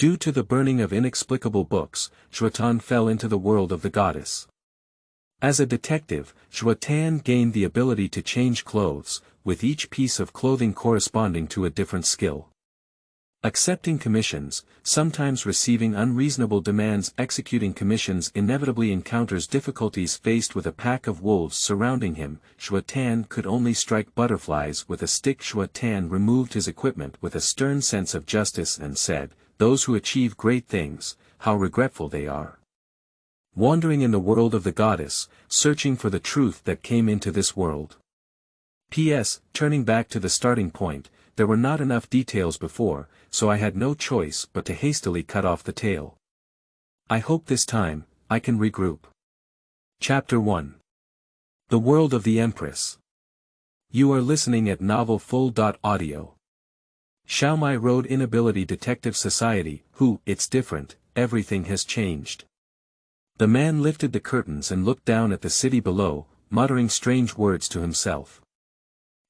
Due to the burning of inexplicable books, Zhuotan fell into the world of the goddess. As a detective, Zhuotan gained the ability to change clothes, with each piece of clothing corresponding to a different skill. Accepting commissions, sometimes receiving unreasonable demands. Executing commissions inevitably encounters difficulties faced with a pack of wolves surrounding him. Zhuotan could only strike butterflies with a stick. Zhuotan removed his equipment with a stern sense of justice and said, "Those who achieve great things, how regretful they are." Wandering in the world of the goddess, searching for the truth that came into this world. P.S. Turning back to the starting point, there were not enough details before, so I had no choice but to hastily cut off the tail. I hope this time, I can regroup. Chapter 1. The World of the Empress. You are listening at Novel Full.audio. Xiaomai Road Inability Detective Society. It's different, everything has changed. The man lifted the curtains and looked down at the city below, muttering strange words to himself.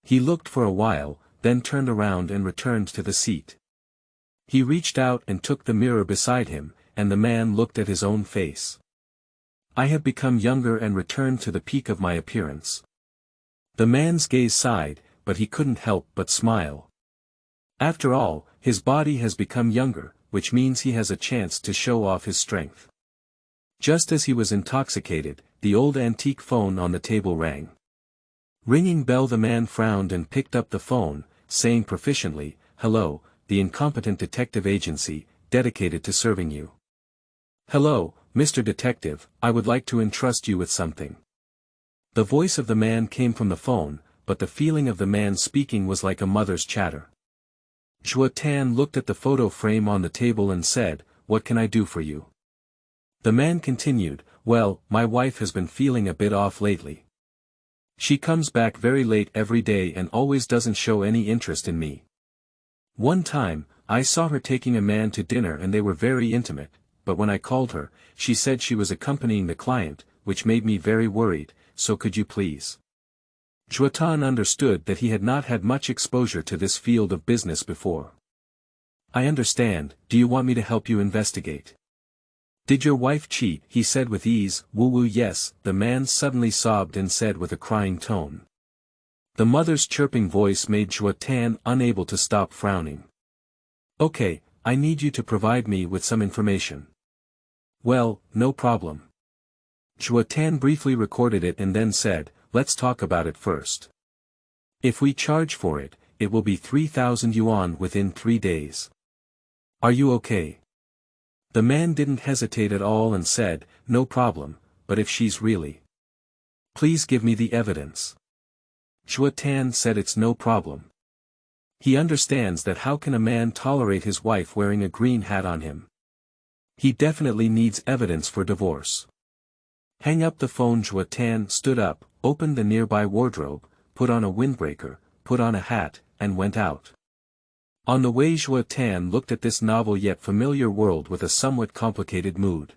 He looked for a while, then turned around and returned to the seat. He reached out and took the mirror beside him, and the man looked at his own face. I have become younger and returned to the peak of my appearance. The man's gaze sighed, but he couldn't help but smile. After all, his body has become younger, which means he has a chance to show off his strength. Just as he was intoxicated, the old antique phone on the table rang. Ringing bell. The man frowned and picked up the phone, saying proficiently, "Hello, the incompetent detective agency, dedicated to serving you." "Hello, Mr. Detective, I would like to entrust you with something." The voice of the man came from the phone, but the feeling of the man speaking was like a mother's chatter. Zhuo Tan looked at the photo frame on the table and said, "What can I do for you?" The man continued, "Well, my wife has been feeling a bit off lately. She comes back very late every day and always doesn't show any interest in me. One time, I saw her taking a man to dinner and they were very intimate, but when I called her, she said she was accompanying the client, which made me very worried, so could you please?" Zhuotan understood that he had not had much exposure to this field of business before. "I understand, do you want me to help you investigate?" "Did your wife cheat?" he said with ease. "Woo-woo, yes," the man suddenly sobbed and said with a crying tone. The mother's chirping voice made Zhuotan unable to stop frowning. "Okay, I need you to provide me with some information." "Well, no problem." Zhuotan briefly recorded it and then said, "Let's talk about it first. If we charge for it, it will be 3,000 yuan within 3 days. Are you okay?" The man didn't hesitate at all and said, "No problem, but if she's really..." "Please give me the evidence." Zhuotan said it's no problem. He understands that how can a man tolerate his wife wearing a green hat on him? He definitely needs evidence for divorce. Hang up the phone. Zhuotan stood up, opened the nearby wardrobe, put on a windbreaker, put on a hat, and went out. On the way Zhuotan looked at this novel yet familiar world with a somewhat complicated mood.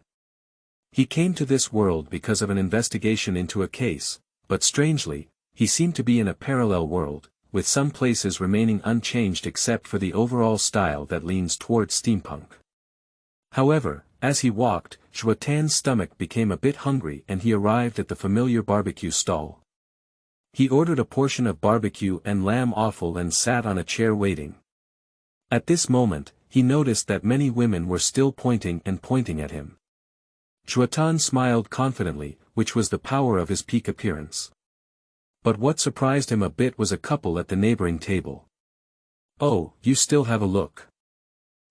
He came to this world because of an investigation into a case, but strangely, he seemed to be in a parallel world, with some places remaining unchanged except for the overall style that leans towards steampunk. However, as he walked, Zhuotan's stomach became a bit hungry and he arrived at the familiar barbecue stall. He ordered a portion of barbecue and lamb offal and sat on a chair waiting. At this moment, he noticed that many women were still pointing at him. Zhuotan smiled confidently, which was the power of his peak appearance. But what surprised him a bit was a couple at the neighboring table. "Oh, you still have a look."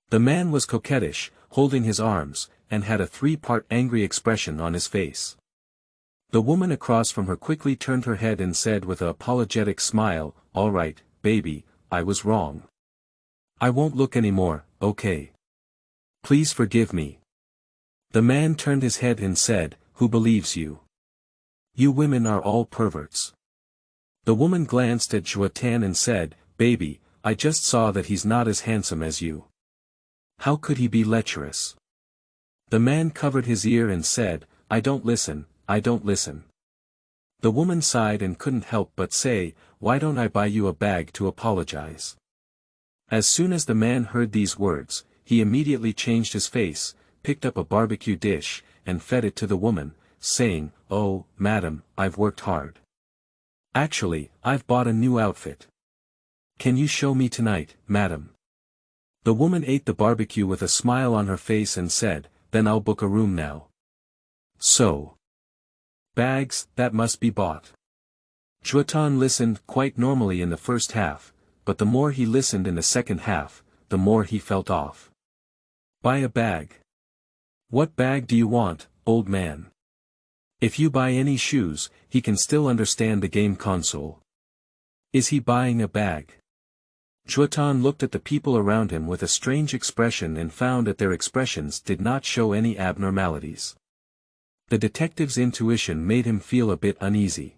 The man was coquettish, holding his arms, and had a 3-part angry expression on his face. The woman across from her quickly turned her head and said with an apologetic smile, "All right, baby, I was wrong. I won't look anymore, okay? Please forgive me." The man turned his head and said, "Who believes you? You women are all perverts." The woman glanced at Zhuotan and said, "Baby, I just saw that he's not as handsome as you. How could he be lecherous?" The man covered his ear and said, I don't listen." The woman sighed and couldn't help but say, "Why don't I buy you a bag to apologize?" As soon as the man heard these words, he immediately changed his face, picked up a barbecue dish, and fed it to the woman, saying, "Oh, madam, I've worked hard. Actually, I've bought a new outfit. Can you show me tonight, madam?" The woman ate the barbecue with a smile on her face and said, "Then I'll book a room now." "So. Bags, that must be bought." Zhuotan listened quite normally in the first half, but the more he listened in the second half, the more he felt off. "Buy a bag. What bag do you want, old man? If you buy any shoes, he can still understand the game console. Is he buying a bag?" Zhuotan looked at the people around him with a strange expression and found that their expressions did not show any abnormalities. The detective's intuition made him feel a bit uneasy.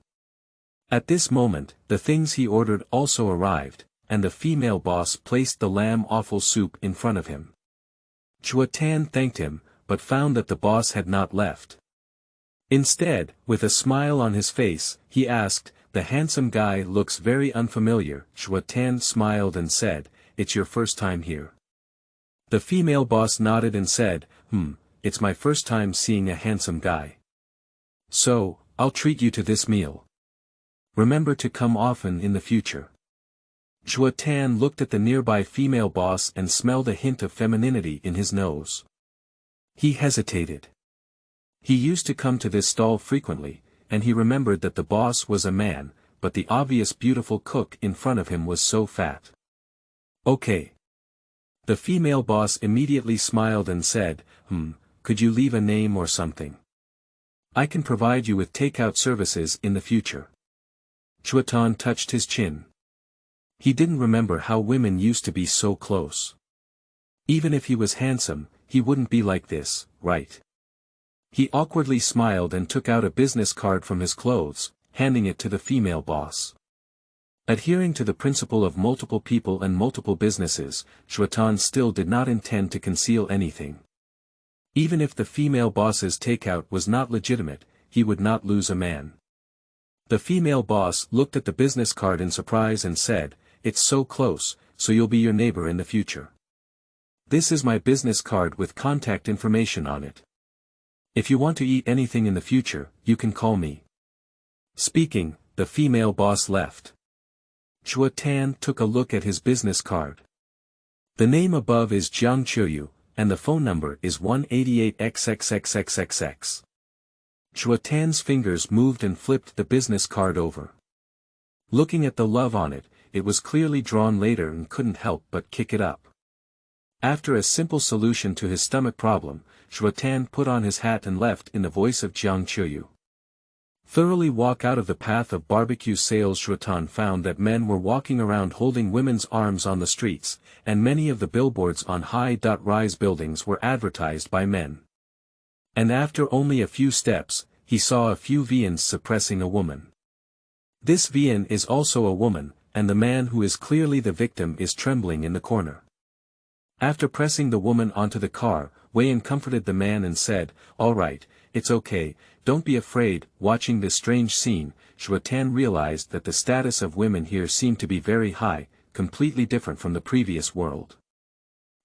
At this moment, the things he ordered also arrived, and the female boss placed the lamb offal soup in front of him. Zhuo Tan thanked him, but found that the boss had not left. Instead, with a smile on his face, he asked, "The handsome guy looks very unfamiliar." Zhuo Tan smiled and said, "It's your first time here?" The female boss nodded and said, It's my first time seeing a handsome guy. So, I'll treat you to this meal. Remember to come often in the future." Zhuo Tan looked at the nearby female boss and smelled a hint of femininity in his nose. He hesitated. He used to come to this stall frequently, and he remembered that the boss was a man, but the obvious beautiful cook in front of him was so fat. "Okay." The female boss immediately smiled and said, Could you leave a name or something? I can provide you with takeout services in the future." Zhuotan touched his chin. He didn't remember how women used to be so close. Even if he was handsome, he wouldn't be like this, right? He awkwardly smiled and took out a business card from his clothes, handing it to the female boss. Adhering to the principle of multiple people and multiple businesses, Zhuotan still did not intend to conceal anything. Even if the female boss's takeout was not legitimate, he would not lose a man. The female boss looked at the business card in surprise and said, "It's so close, so you'll be your neighbor in the future. This is my business card with contact information on it. If you want to eat anything in the future, you can call me." Speaking, the female boss left. Zhuo Tan took a look at his business card. The name above is Jiang Qiuyu, and the phone number is 188XXXXXX. Zhuo Tan's fingers moved and flipped the business card over. Looking at the love on it, it was clearly drawn later and couldn't help but kick it up. After a simple solution to his stomach problem, Zhuo Tan put on his hat and left in the voice of Jiang Qiuyu. Thoroughly walk out of the path of barbecue sales. Zhuotan found that men were walking around holding women's arms on the streets, and many of the billboards on high-rise buildings were advertised by men. And after only a few steps, he saw a few vians suppressing a woman. This vian is also a woman, and the man who is clearly the victim is trembling in the corner. After pressing the woman onto the car, Wei comforted the man and said, "All right, it's okay, don't be afraid." Watching this strange scene, Zhuo Tan realized that the status of women here seemed to be very high, completely different from the previous world.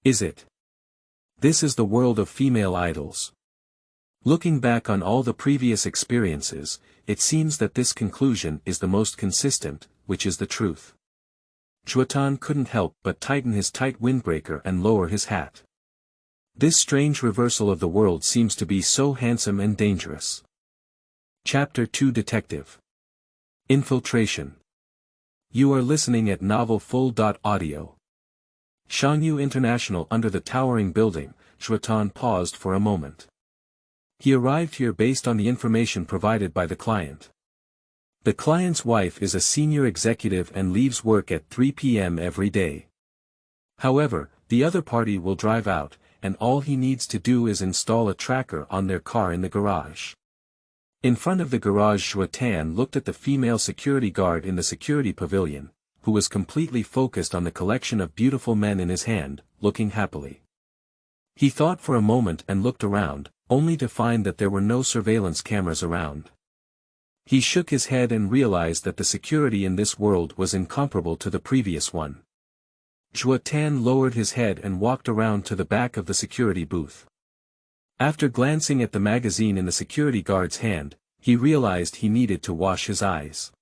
Is it? This is the world of female idols. Looking back on all the previous experiences, it seems that this conclusion is the most consistent, which is the truth. Zhuotan couldn't help but tighten his tight windbreaker and lower his hat. This strange reversal of the world seems to be so handsome and dangerous. Chapter 2 Detective Infiltration. You are listening at novelfull.audio. Shangyu International. Under the towering building, Zhuotan paused for a moment. He arrived here based on the information provided by the client. The client's wife is a senior executive and leaves work at 3 p.m. every day. However, the other party will drive out, and all he needs to do is install a tracker on their car in the garage. In front of the garage, Zhuo Tan looked at the female security guard in the security pavilion, who was completely focused on the collection of beautiful men in his hand, looking happily. He thought for a moment and looked around, only to find that there were no surveillance cameras around. He shook his head and realized that the security in this world was incomparable to the previous one. Zhuo Tan lowered his head and walked around to the back of the security booth. After glancing at the magazine in the security guard's hand, he realized he needed to wash his eyes.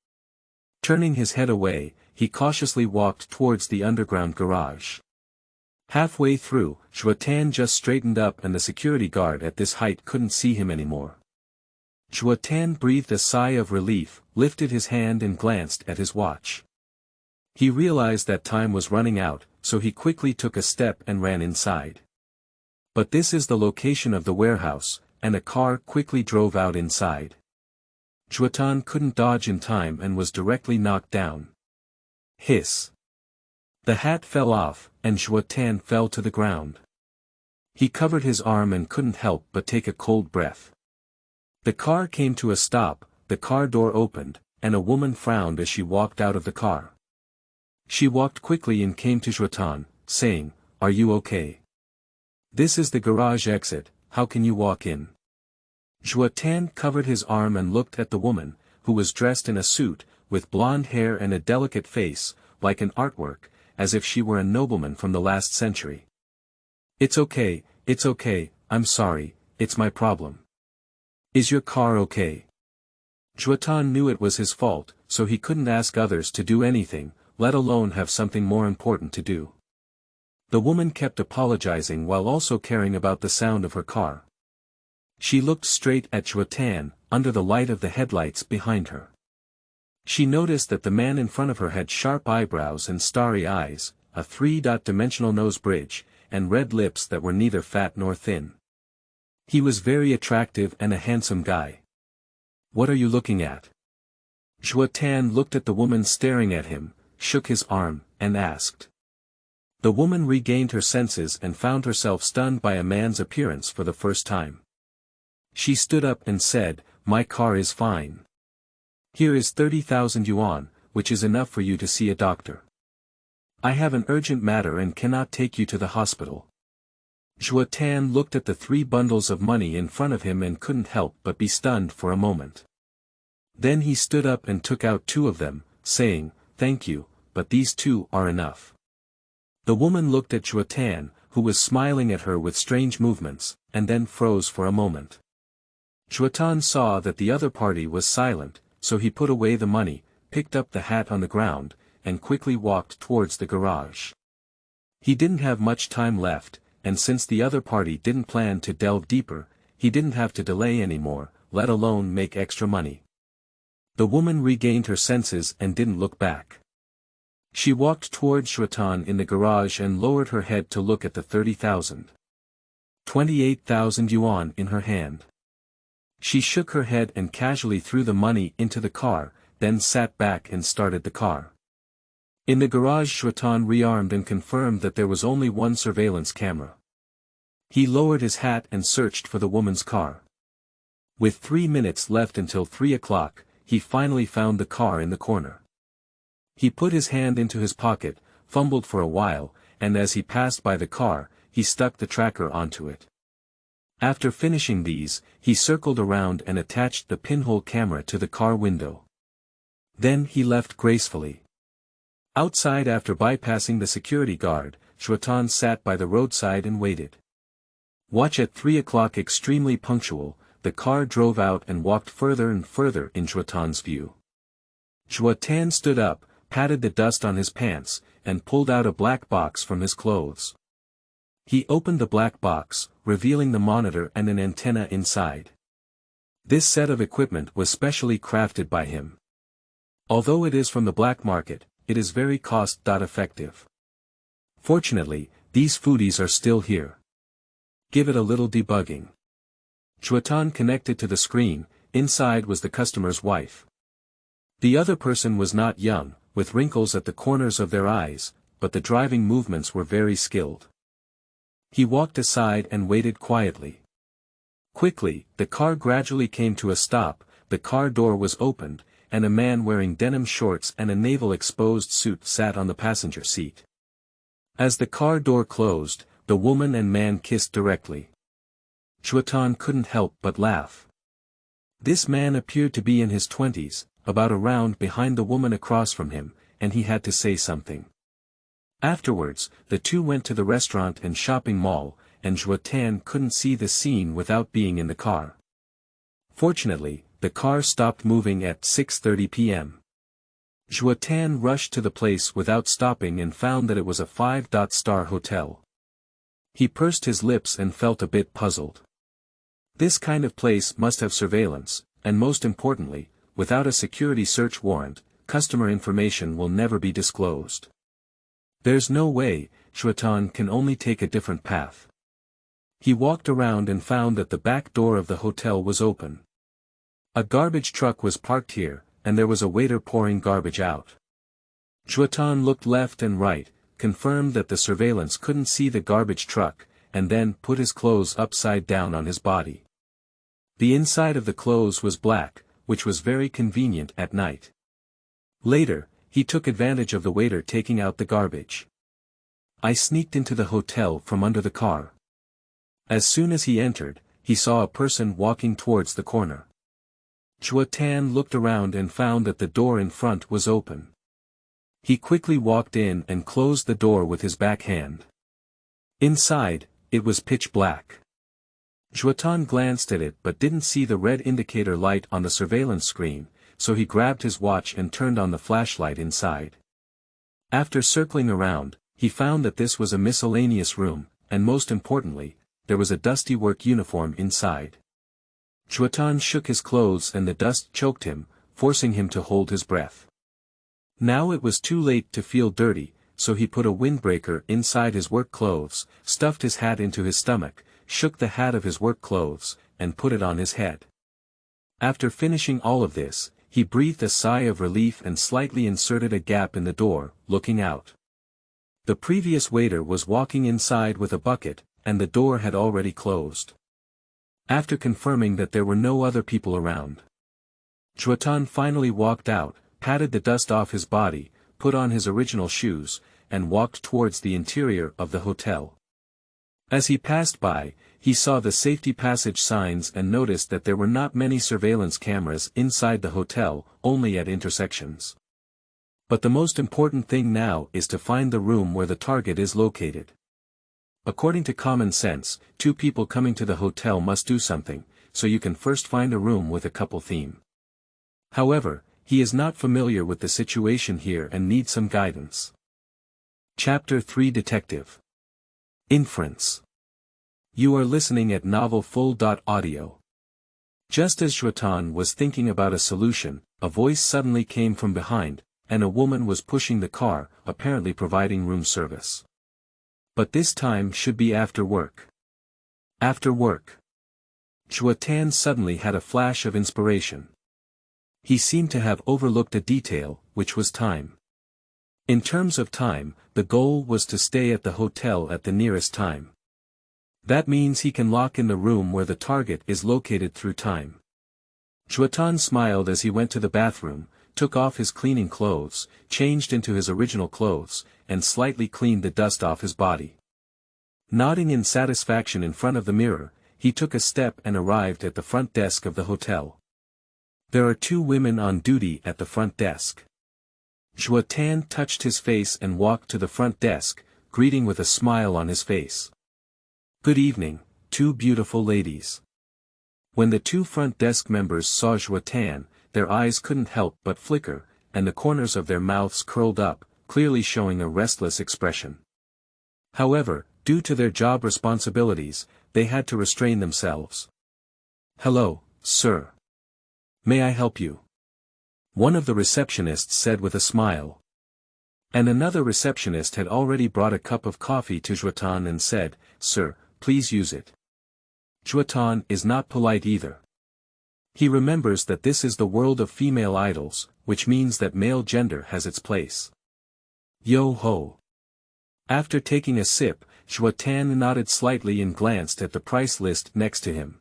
Turning his head away, he cautiously walked towards the underground garage. Halfway through, Zhuo Tan just straightened up and the security guard at this height couldn't see him anymore. Zhuo Tan breathed a sigh of relief, lifted his hand and glanced at his watch. He realized that time was running out, so he quickly took a step and ran inside. But this is the location of the warehouse, and a car quickly drove out inside. Zhuotan couldn't dodge in time and was directly knocked down. Hiss. The hat fell off, and Zhuo Tan fell to the ground. He covered his arm and couldn't help but take a cold breath. The car came to a stop, the car door opened, and a woman frowned as she walked out of the car. She walked quickly and came to Zhuotan, saying, "Are you okay? This is the garage exit, how can you walk in?" Zhuo Tan covered his arm and looked at the woman, who was dressed in a suit, with blonde hair and a delicate face, like an artwork, as if she were a nobleman from the last century. It's okay, I'm sorry, it's my problem. Is your car okay?" Zhuotan knew it was his fault, so he couldn't ask others to do anything, let alone have something more important to do. The woman kept apologizing while also caring about the sound of her car. She looked straight at Zhuotan, under the light of the headlights behind her. She noticed that the man in front of her had sharp eyebrows and starry eyes, a three-dimensional nose bridge, and red lips that were neither fat nor thin. He was very attractive and a handsome guy. "What are you looking at?" Zhuo Tan looked at the woman staring at him, shook his arm, and asked. The woman regained her senses and found herself stunned by a man's appearance for the first time. She stood up and said, "My car is fine. Here is 30,000 yuan, which is enough for you to see a doctor. I have an urgent matter and cannot take you to the hospital." Zhuo Tan looked at the 3 bundles of money in front of him and couldn't help but be stunned for a moment. Then he stood up and took out 2 of them, saying, "Thank you, but these 2 are enough." The woman looked at Zhuo Tan, who was smiling at her with strange movements, and then froze for a moment. Zhuotan saw that the other party was silent, so he put away the money, picked up the hat on the ground, and quickly walked towards the garage. He didn't have much time left, and since the other party didn't plan to delve deeper, he didn't have to delay anymore, let alone make extra money. The woman regained her senses and didn't look back. She walked towards Zhuotan in the garage and lowered her head to look at the 30,000. 28,000 yuan in her hand. She shook her head and casually threw the money into the car, then sat back and started the car. In the garage Zhuotan rearmed and confirmed that there was only one surveillance camera. He lowered his hat and searched for the woman's car. With 3 minutes left until 3 o'clock, he finally found the car in the corner. He put his hand into his pocket, fumbled for a while, and as he passed by the car, he stuck the tracker onto it. After finishing these, he circled around and attached the pinhole camera to the car window. Then he left gracefully. Outside after bypassing the security guard, Zhuotan sat by the roadside and waited. Watch at 3 o'clock extremely punctual, the car drove out and walked further and further in Zhuotan's view. Zhuo Tan stood up, patted the dust on his pants, and pulled out a black box from his clothes. He opened the black box, revealing the monitor and an antenna inside. This set of equipment was specially crafted by him. Although it is from the black market, it is very cost-effective. Fortunately, these foodies are still here. Give it a little debugging. Zhuotan connected to the screen, inside was the customer's wife. The other person was not young, with wrinkles at the corners of their eyes, but the driving movements were very skilled. He walked aside and waited quietly. Quickly, the car gradually came to a stop, the car door was opened, and a man wearing denim shorts and a navel-exposed suit sat on the passenger seat. As the car door closed, the woman and man kissed directly. Zhuotan couldn't help but laugh. This man appeared to be in his 20s, about a round behind the woman across from him, and he had to say something. Afterwards, the two went to the restaurant and shopping mall, and Zhuo Tan couldn't see the scene without being in the car. Fortunately, the car stopped moving at 6:30 p.m. Zhuo Tan rushed to the place without stopping and found that it was a 5-star hotel. He pursed his lips and felt a bit puzzled. This kind of place must have surveillance, and most importantly, without a security search warrant, customer information will never be disclosed. There's no way, Zhuotan can only take a different path. He walked around and found that the back door of the hotel was open. A garbage truck was parked here, and there was a waiter pouring garbage out. Zhuotan looked left and right, confirmed that the surveillance couldn't see the garbage truck, and then put his clothes upside down on his body. The inside of the clothes was black, which was very convenient at night. Later, he took advantage of the waiter taking out the garbage. I sneaked into the hotel from under the car. As soon as he entered, he saw a person walking towards the corner. Zhuo Tan looked around and found that the door in front was open. He quickly walked in and closed the door with his back hand. Inside, it was pitch black. Zhuotan glanced at it but didn't see the red indicator light on the surveillance screen, so he grabbed his watch and turned on the flashlight inside. After circling around, he found that this was a miscellaneous room, and most importantly, there was a dusty work uniform inside. Zhuotan shook his clothes and the dust choked him, forcing him to hold his breath. Now it was too late to feel dirty, so he put a windbreaker inside his work clothes, stuffed his hat into his stomach, shook the hat of his work clothes, and put it on his head. After finishing all of this, he breathed a sigh of relief and slightly inserted a gap in the door, looking out. The previous waiter was walking inside with a bucket, and the door had already closed. After confirming that there were no other people around, Zhuotan finally walked out, patted the dust off his body, put on his original shoes, and walked towards the interior of the hotel. As he passed by, he saw the safety passage signs and noticed that there were not many surveillance cameras inside the hotel, only at intersections. But the most important thing now is to find the room where the target is located. According to common sense, two people coming to the hotel must do something, so you can first find a room with a couple theme. However, he is not familiar with the situation here and needs some guidance. Chapter 3 Detective Inference. You are listening at novelfull.audio. Just as Zhuotan was thinking about a solution, a voice suddenly came from behind, and a woman was pushing the car, apparently providing room service. But this time should be after work. After work. Zhuotan suddenly had a flash of inspiration. He seemed to have overlooked a detail, which was time. In terms of time, the goal was to stay at the hotel at the nearest time. That means he can lock in the room where the target is located through time. Zhuotan smiled as he went to the bathroom, took off his cleaning clothes, changed into his original clothes, and slightly cleaned the dust off his body. Nodding in satisfaction in front of the mirror, he took a step and arrived at the front desk of the hotel. There are two women on duty at the front desk. Zhuo Tan touched his face and walked to the front desk, greeting with a smile on his face. Good evening, two beautiful ladies. When the two front desk members saw Zhuo Tan, their eyes couldn't help but flicker, and the corners of their mouths curled up, clearly showing a restless expression. However, due to their job responsibilities, they had to restrain themselves. Hello, sir. May I help you? One of the receptionists said with a smile. And another receptionist had already brought a cup of coffee to Zhuotan and said, Sir, please use it. Zhuotan is not polite either. He remembers that this is the world of female idols, which means that male gender has its place. Yo ho. After taking a sip, Zhuotan nodded slightly and glanced at the price list next to him.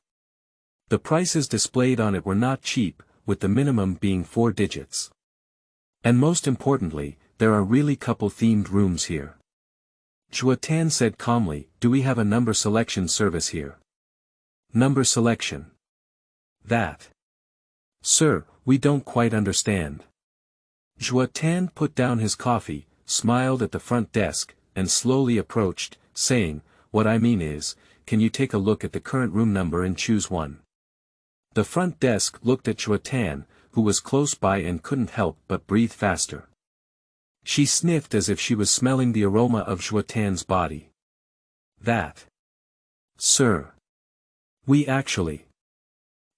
The prices displayed on it were not cheap, with the minimum being 4 digits. And most importantly, there are really couple-themed rooms here. Zhuotan said calmly, Do we have a number selection service here? Number selection. That. Sir, we don't quite understand. Zhuotan put down his coffee, smiled at the front desk, and slowly approached, saying, "What I mean is, can you take a look at the current room number and choose one?" The front desk looked at Zhuo Tan, who was close by and couldn't help but breathe faster. She sniffed as if she was smelling the aroma of Zhuo Tan's body. "That. Sir. We actually."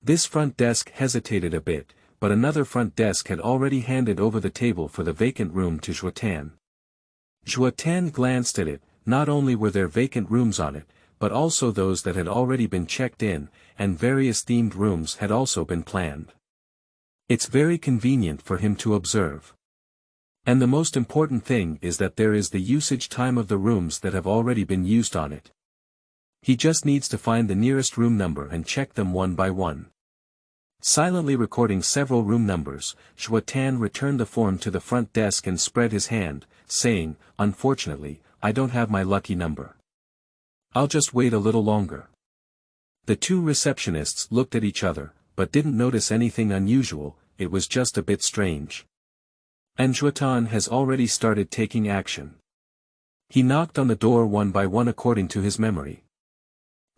This front desk hesitated a bit, but another front desk had already handed over the table for the vacant room to Zhuo Tan. Zhuo Tan glanced at it. Not only were there vacant rooms on it, but also those that had already been checked in, and various themed rooms had also been planned. It's very convenient for him to observe. And the most important thing is that there is the usage time of the rooms that have already been used on it. He just needs to find the nearest room number and check them one by one. Silently recording several room numbers, Zhuo Tan returned the form to the front desk and spread his hand, saying, "Unfortunately, I don't have my lucky number. I'll just wait a little longer." The two receptionists looked at each other, but didn't notice anything unusual. It was just a bit strange. And Zhuotan has already started taking action. He knocked on the door one by one according to his memory.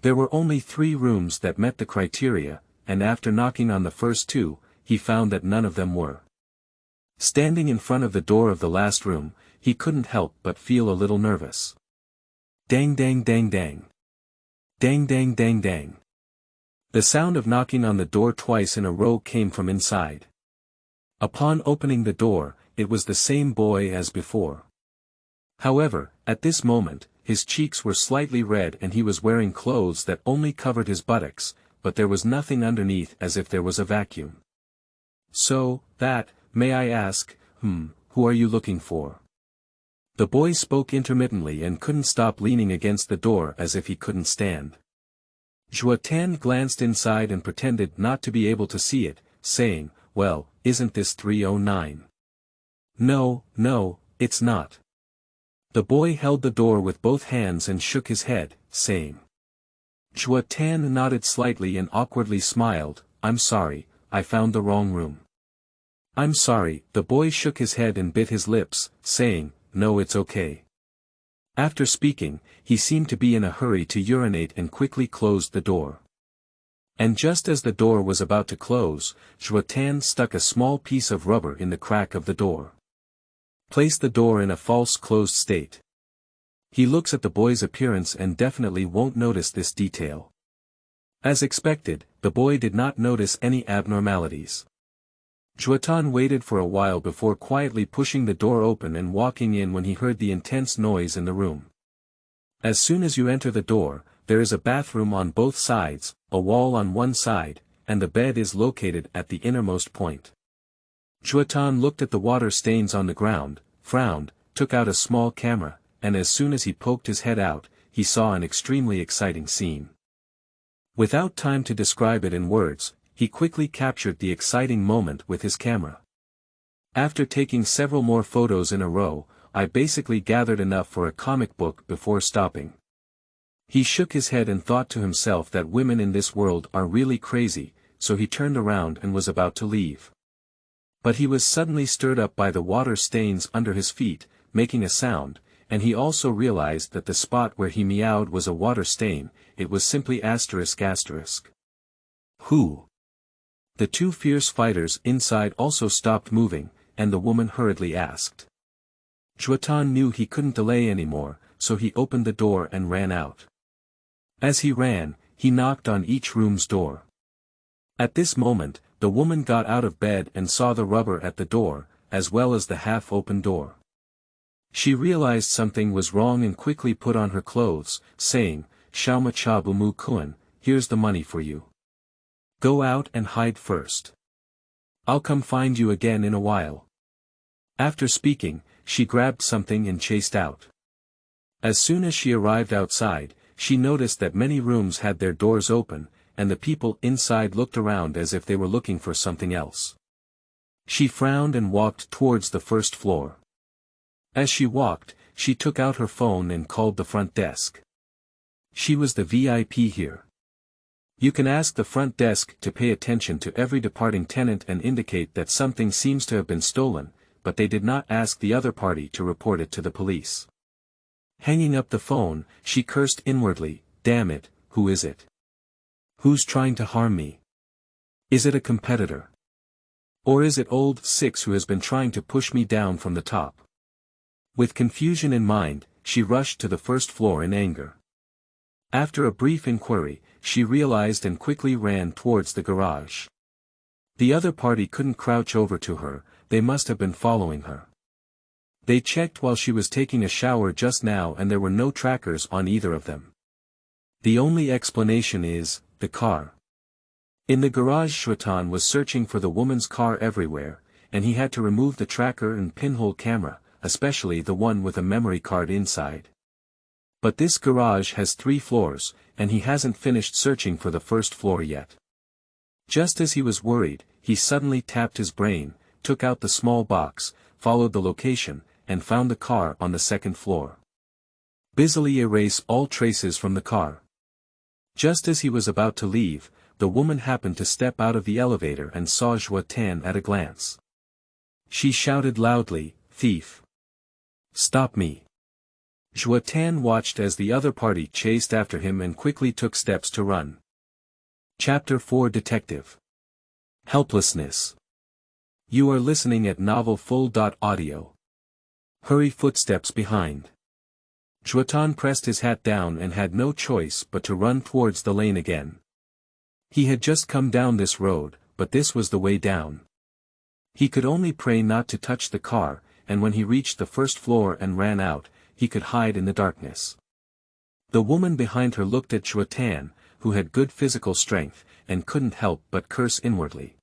There were only 3 rooms that met the criteria, and after knocking on the first 2, he found that none of them were. Standing in front of the door of the last room, he couldn't help but feel a little nervous. Dang dang dang dang. Dang dang dang dang. The sound of knocking on the door twice in a row came from inside. Upon opening the door, it was the same boy as before. However, at this moment, his cheeks were slightly red and he was wearing clothes that only covered his buttocks, but there was nothing underneath as if there was a vacuum. "So, may I ask, who are you looking for?" The boy spoke intermittently and couldn't stop leaning against the door as if he couldn't stand. Zhuo Tan glanced inside and pretended not to be able to see it, saying, "Well, isn't this 309? No, it's not." The boy held the door with both hands and shook his head, saying. Zhuo Tan nodded slightly and awkwardly smiled, "I'm sorry, I found the wrong room." "I'm sorry," the boy shook his head and bit his lips, saying, "No, it's okay." After speaking, he seemed to be in a hurry to urinate and quickly closed the door. And just as the door was about to close, Zhuo Tan stuck a small piece of rubber in the crack of the door. Place the door in a false closed state. He looks at the boy's appearance and definitely won't notice this detail. As expected, the boy did not notice any abnormalities. Zhuotan waited for a while before quietly pushing the door open and walking in when he heard the intense noise in the room. As soon as you enter the door, there is a bathroom on both sides, a wall on one side, and the bed is located at the innermost point. Zhuotan looked at the water stains on the ground, frowned, took out a small camera, and as soon as he poked his head out, he saw an extremely exciting scene. Without time to describe it in words, he quickly captured the exciting moment with his camera. After taking several more photos in a row, I basically gathered enough for a comic book before stopping. He shook his head and thought to himself that women in this world are really crazy, so he turned around and was about to leave. But he was suddenly stirred up by the water stains under his feet, making a sound, and he also realized that the spot where he meowed was a water stain. It was simply ***. Who? The 2 fierce fighters inside also stopped moving, and the woman hurriedly asked. Zhuotan knew he couldn't delay anymore, so he opened the door and ran out. As he ran, he knocked on each room's door. At this moment, the woman got out of bed and saw the rubber at the door, as well as the half-open door. She realized something was wrong and quickly put on her clothes, saying, "Xiaoma cha bu mu kun, here's the money for you. Go out and hide first. I'll come find you again in a while." After speaking, she grabbed something and chased out. As soon as she arrived outside, she noticed that many rooms had their doors open, and the people inside looked around as if they were looking for something else. She frowned and walked towards the first floor. As she walked, she took out her phone and called the front desk. She was the VIP here. You can ask the front desk to pay attention to every departing tenant and indicate that something seems to have been stolen. but they did not ask the other party to report it to the police. Hanging up the phone, she cursed inwardly, "Damn it, who is it? Who's trying to harm me? Is it a competitor? Or is it old Six who has been trying to push me down from the top?" With confusion in mind, she rushed to the first floor in anger. After a brief inquiry, she realized and quickly ran towards the garage. The other party couldn't crouch over to her, they must have been following her. They checked while she was taking a shower just now and there were no trackers on either of them. The only explanation is, the car. In the garage Zhuotan was searching for the woman's car everywhere, and he had to remove the tracker and pinhole camera, especially the one with a memory card inside. But this garage has 3 floors, and he hasn't finished searching for the first floor yet. Just as he was worried, he suddenly tapped his brain, took out the small box, followed the location, and found the car on the 2nd floor. Busily erase all traces from the car. Just as he was about to leave, the woman happened to step out of the elevator and saw Zhuo Tan at a glance. She shouted loudly, "Thief! Stop me!" Zhuo Tan watched as the other party chased after him and quickly took steps to run. Chapter 4 Detective. Helplessness. You are listening at Novel Full.audio. Hurry footsteps behind. Zhuotan pressed his hat down and had no choice but to run towards the lane again. He had just come down this road, but this was the way down. He could only pray not to touch the car, and when he reached the first floor and ran out, he could hide in the darkness. The woman behind her looked at Zhuotan, who had good physical strength, and couldn't help but curse inwardly.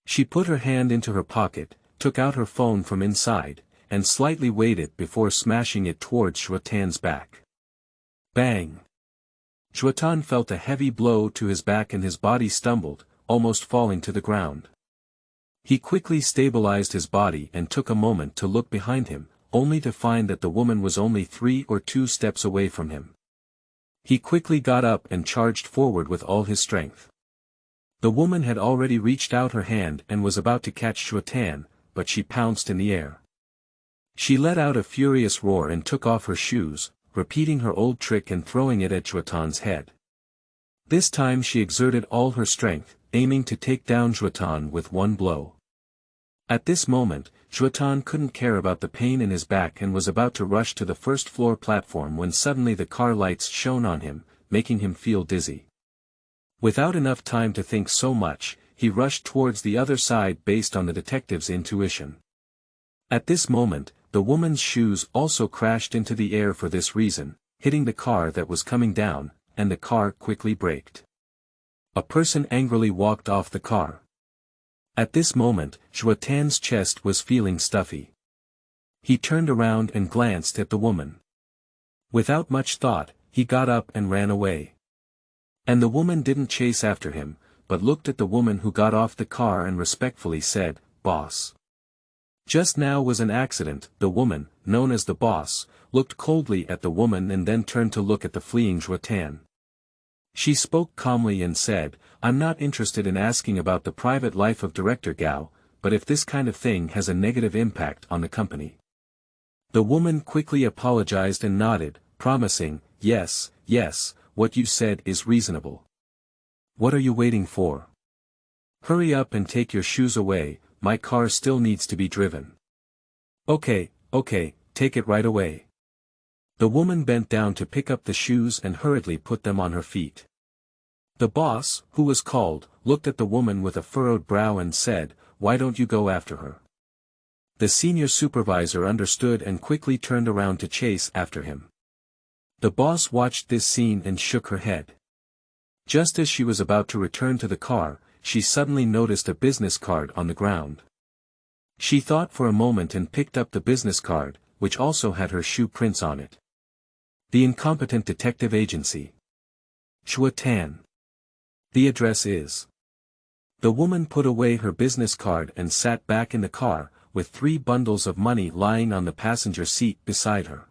She put her hand into her pocket, took out her phone from inside, and slightly weighed it before smashing it towards Zhuotan's back. Bang! Zhuotan felt a heavy blow to his back and his body stumbled, almost falling to the ground. He quickly stabilized his body and took a moment to look behind him, only to find that the woman was only 3 or 2 steps away from him. He quickly got up and charged forward with all his strength. The woman had already reached out her hand and was about to catch Zhuotan, but she pounced in the air. She let out a furious roar and took off her shoes, repeating her old trick and throwing it at Zhuotan's head. This time she exerted all her strength, aiming to take down Zhuotan with one blow. At this moment, Zhuotan couldn't care about the pain in his back and was about to rush to the first floor platform when suddenly the car lights shone on him, making him feel dizzy. Without enough time to think so much, he rushed towards the other side based on the detective's intuition. At this moment, the woman's shoes also crashed into the air for this reason, hitting the car that was coming down, and the car quickly braked. A person angrily walked off the car. At this moment, Zhuotan's chest was feeling stuffy. He turned around and glanced at the woman. Without much thought, he got up and ran away. And the woman didn't chase after him, but looked at the woman who got off the car and respectfully said, "Boss." Just now was an accident. The woman, known as the boss, looked coldly at the woman and then turned to look at the fleeing Zhuotan. She spoke calmly and said, "I'm not interested in asking about the private life of Director Gao, but if this kind of thing has a negative impact on the company." The woman quickly apologized and nodded, promising, yes, what you said is reasonable. What are you waiting for? Hurry up and take your shoes away, my car still needs to be driven." Okay, take it right away." The woman bent down to pick up the shoes and hurriedly put them on her feet. The boss, who was called, looked at the woman with a furrowed brow and said, "Why don't you go after her?" The senior supervisor understood and quickly turned around to chase after him. The boss watched this scene and shook her head. Just as she was about to return to the car, she suddenly noticed a business card on the ground. She thought for a moment and picked up the business card, which also had her shoe prints on it. The Incompetent Detective Agency. Zhuo Tan. The address is. The woman put away her business card and sat back in the car, with 3 bundles of money lying on the passenger seat beside her.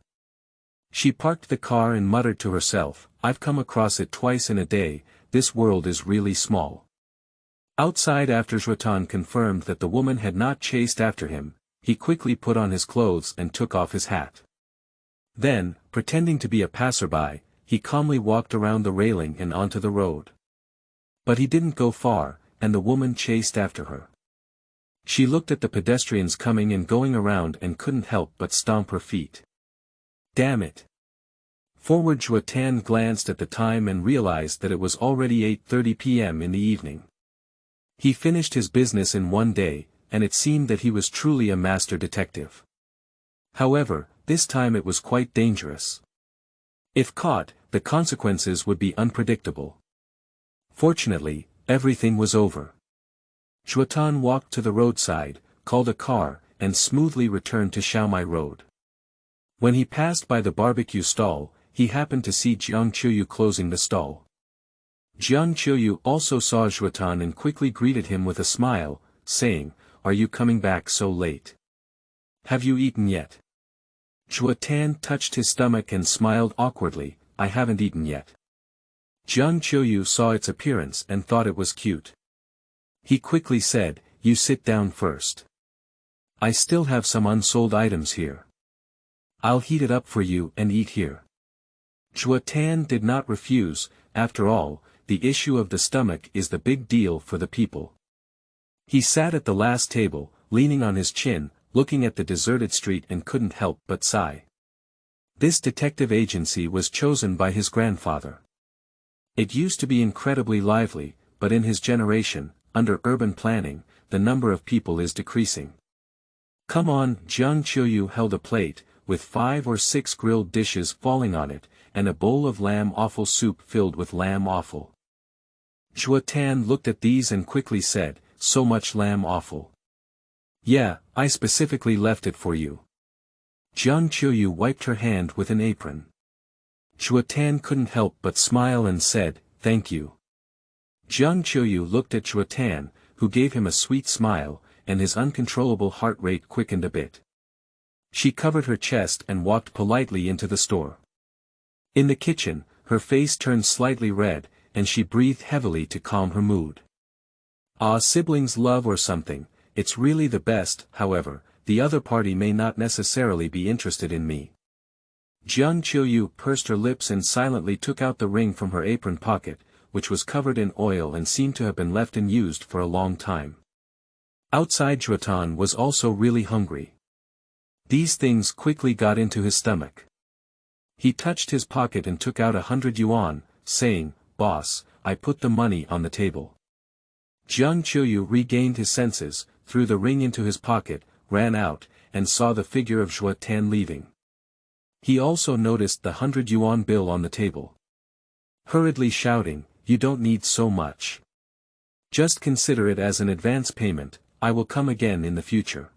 She parked the car and muttered to herself, "I've come across it twice in a day, this world is really small." Outside, after Zhuotan confirmed that the woman had not chased after him, he quickly put on his clothes and took off his hat. Then, pretending to be a passerby, he calmly walked around the railing and onto the road. But he didn't go far, and the woman chased after her. She looked at the pedestrians coming and going around and couldn't help but stomp her feet. Damn it! Forward Zhuo Tan glanced at the time and realized that it was already 8:30 p.m. in the evening. He finished his business in one day, and it seemed that he was truly a master detective. However, this time it was quite dangerous. If caught, the consequences would be unpredictable. Fortunately, everything was over. Zhuotan walked to the roadside, called a car, and smoothly returned to Xiaomai Road. When he passed by the barbecue stall, he happened to see Jiang Qiuyu closing the stall. Jiang Qiuyu also saw Zhuotan and quickly greeted him with a smile, saying, "Are you coming back so late? Have you eaten yet?" Zhuotan touched his stomach and smiled awkwardly, "I haven't eaten yet." Jiang Qiuyu saw its appearance and thought it was cute. He quickly said, "You sit down first. I still have some unsold items here. I'll heat it up for you and eat here." Zhuotan did not refuse. After all, the issue of the stomach is the big deal for the people. He sat at the last table, leaning on his chin, looking at the deserted street and couldn't help but sigh. This detective agency was chosen by his grandfather. It used to be incredibly lively, but in his generation, under urban planning, the number of people is decreasing. "Come on," Jiang Qiuyu held a plate, with 5 or 6 grilled dishes falling on it, and a bowl of lamb offal soup filled with lamb offal. Zhuotan looked at these and quickly said, "So much lamb offal." "Yeah, I specifically left it for you." Jiang Qiuyu wiped her hand with an apron. Zhuotan couldn't help but smile and said, "Thank you." Jiang Qiuyu looked at Zhuotan, who gave him a sweet smile, and his uncontrollable heart rate quickened a bit. She covered her chest and walked politely into the store. In the kitchen, her face turned slightly red, and she breathed heavily to calm her mood. "Ah, siblings love or something, it's really the best. However, the other party may not necessarily be interested in me." Jiang Qiuyu pursed her lips and silently took out the ring from her apron pocket, which was covered in oil and seemed to have been left unused for a long time. Outside, Zhuotan was also really hungry. These things quickly got into his stomach. He touched his pocket and took out 100 yuan, saying, "Boss, I put the money on the table." Jiang Qiuyu regained his senses, threw the ring into his pocket, ran out, and saw the figure of Zhuotan leaving. He also noticed the 100 yuan bill on the table. Hurriedly shouting, "You don't need so much. Just consider it as an advance payment, I will come again in the future."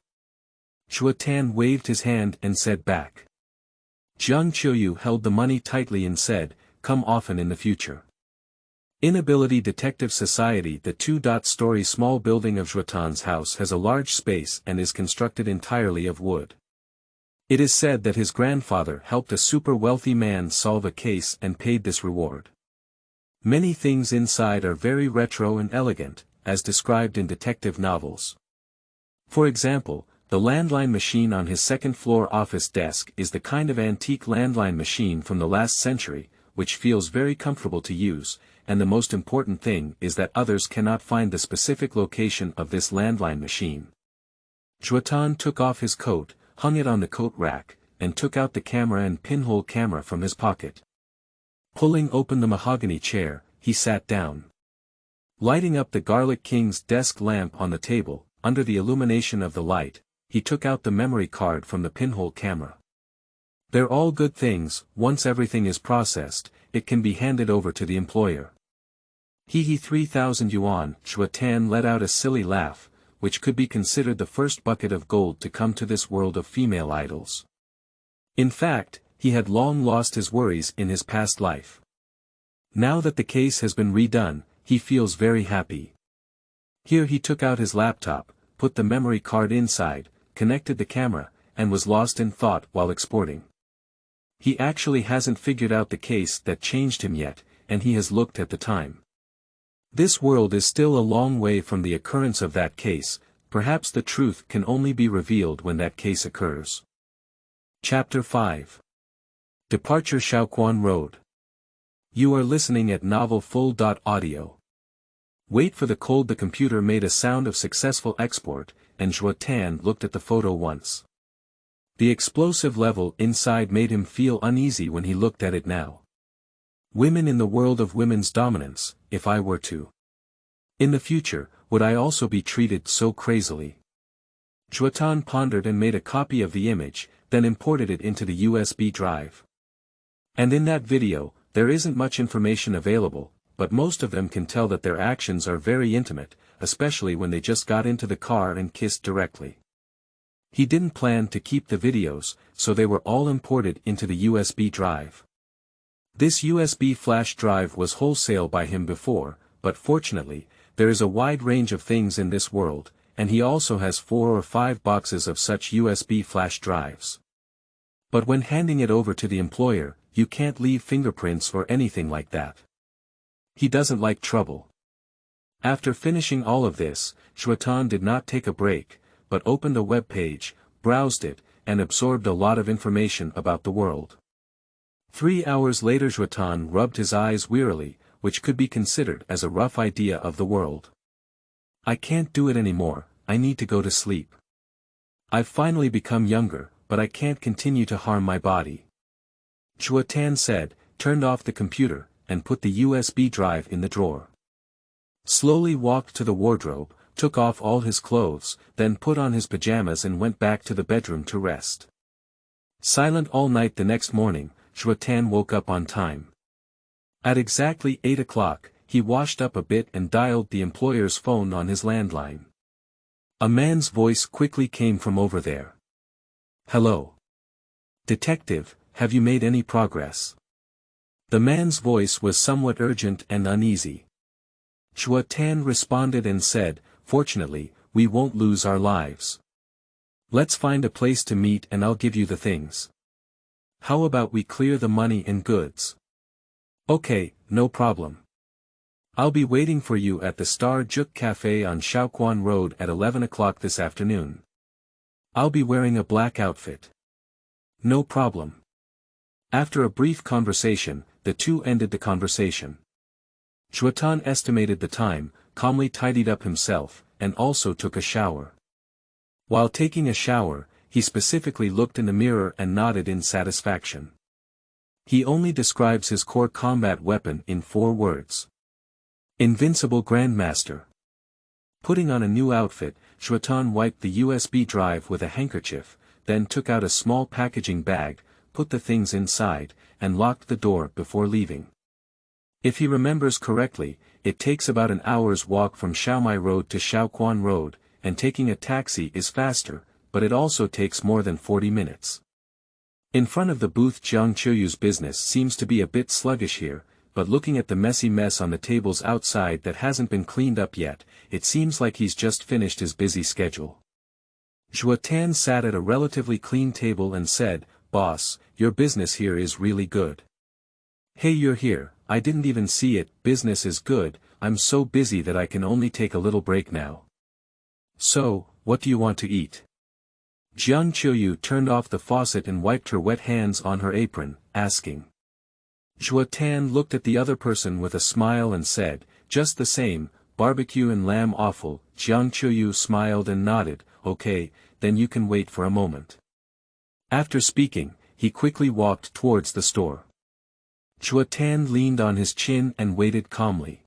Zhuotan waved his hand and said back. Jiang Qiuyu held the money tightly and said, "Come often in the future." Inability Detective Society. The two-story small building of Zhuotan's house has a large space and is constructed entirely of wood. It is said that his grandfather helped a super-wealthy man solve a case and paid this reward. Many things inside are very retro and elegant, as described in detective novels. For example, the landline machine on his second-floor office desk is the kind of antique landline machine from the last century, which feels very comfortable to use, and the most important thing is that others cannot find the specific location of this landline machine. Zhuotan took off his coat, hung it on the coat rack, and took out the camera and pinhole camera from his pocket. Pulling open the mahogany chair, he sat down. Lighting up the Garlic King's desk lamp on the table, under the illumination of the light, he took out the memory card from the pinhole camera. They're all good things. Once everything is processed, it can be handed over to the employer. 3,000 yuan. Zhuotan let out a silly laugh, which could be considered the first bucket of gold to come to this world of female idols. In fact, he had long lost his worries in his past life. Now that the case has been redone, he feels very happy. Here he took out his laptop, put the memory card inside, connected the camera, and was lost in thought while exporting. He actually hasn't figured out the case that changed him yet, and he has looked at the time. This world is still a long way from the occurrence of that case, Perhaps the truth can only be revealed when that case occurs. Chapter 5. Departure Xiaoquan Road. You are listening at Novel Full.audio. Wait for the cold. The computer made a sound of successful export, and Zhuo Tan looked at the photo once. The explosive level inside made him feel uneasy when he looked at it now. Women in the world of women's dominance, if I were to. In the future, would I also be treated so crazily? Zhuotan pondered and made a copy of the image, then imported it into the USB drive. And in that video, there isn't much information available, but most of them can tell that their actions are very intimate, especially when they just got into the car and kissed directly. He didn't plan to keep the videos, so they were all imported into the USB drive. This USB flash drive was wholesale by him before, but fortunately, there is a wide range of things in this world, and he also has 4 or 5 boxes of such USB flash drives. But when handing it over to the employer, you can't leave fingerprints or anything like that. He doesn't like trouble. After finishing all of this, Zhuotan did not take a break, but opened a web page, browsed it, and absorbed a lot of information about the world. 3 hours later Zhuotan rubbed his eyes wearily, which could be considered as a rough idea of the world. I can't do it anymore, I need to go to sleep. I've finally become younger, but I can't continue to harm my body. Zhuo Tan said, turned off the computer, and put the USB drive in the drawer. Slowly walked to the wardrobe, took off all his clothes, then put on his pajamas and went back to the bedroom to rest. Silent all night the next morning, Zhuo Tan woke up on time. At exactly 8 o'clock, he washed up a bit and dialed the employer's phone on his landline. A man's voice quickly came from over there. Hello. Detective, have you made any progress? The man's voice was somewhat urgent and uneasy. Zhuo Tan responded and said, fortunately, we won't lose our lives. Let's find a place to meet and I'll give you the things. How about we clear the money and goods? Okay, no problem. I'll be waiting for you at the Star Juk Cafe on Xiaoquan Road at 11 o'clock this afternoon. I'll be wearing a black outfit. No problem. After a brief conversation, the two ended the conversation. Zhuotan estimated the time, calmly tidied up himself, and also took a shower. While taking a shower, he specifically looked in the mirror and nodded in satisfaction. He only describes his core combat weapon in 4 words. Invincible Grandmaster. Putting on a new outfit, Zhuotan wiped the USB drive with a handkerchief, then took out a small packaging bag, put the things inside, and locked the door before leaving. If he remembers correctly, it takes about an hour's walk from Xiaomai Road to Xiaoquan Road, and taking a taxi is faster, but it also takes more than 40 minutes. In front of the booth Jiang Qiuyu's business seems to be a bit sluggish here, but looking at the messy mess on the tables outside that hasn't been cleaned up yet, it seems like he's just finished his busy schedule. Zhuo Tan sat at a relatively clean table and said, Boss, your business here is really good. Hey, you're here, I didn't even see it, business is good, I'm so busy that I can only take a little break now. So, what do you want to eat? Jiang Qiuyu turned off the faucet and wiped her wet hands on her apron, asking. Zhuo Tan looked at the other person with a smile and said, just the same, barbecue and lamb offal. Jiang Qiuyu smiled and nodded, okay, then you can wait for a moment. After speaking, he quickly walked towards the store. Zhuo Tan leaned on his chin and waited calmly.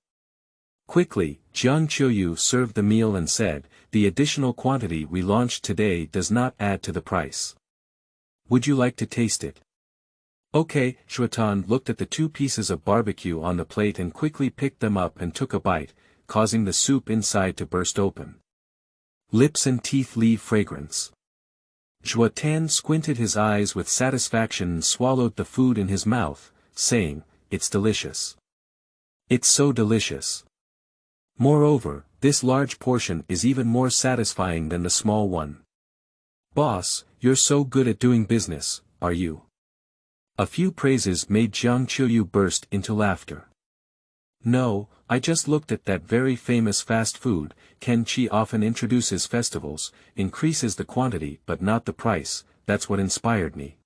Quickly, Jiang Qiuyu served the meal and said, the additional quantity we launched today does not add to the price. Would you like to taste it? Okay, Zhuotan looked at the 2 pieces of barbecue on the plate and quickly picked them up and took a bite, causing the soup inside to burst open. Lips and teeth leave fragrance. Zhuo Tan squinted his eyes with satisfaction and swallowed the food in his mouth, saying, it's delicious. It's so delicious. Moreover, this large portion is even more satisfying than the small one. Boss, you're so good at doing business, are you? A few praises made Jiang Qiuyu burst into laughter. No, I just looked at that very famous fast food. Ken Chi often introduces festivals, increases the quantity but not the price. That's what inspired me.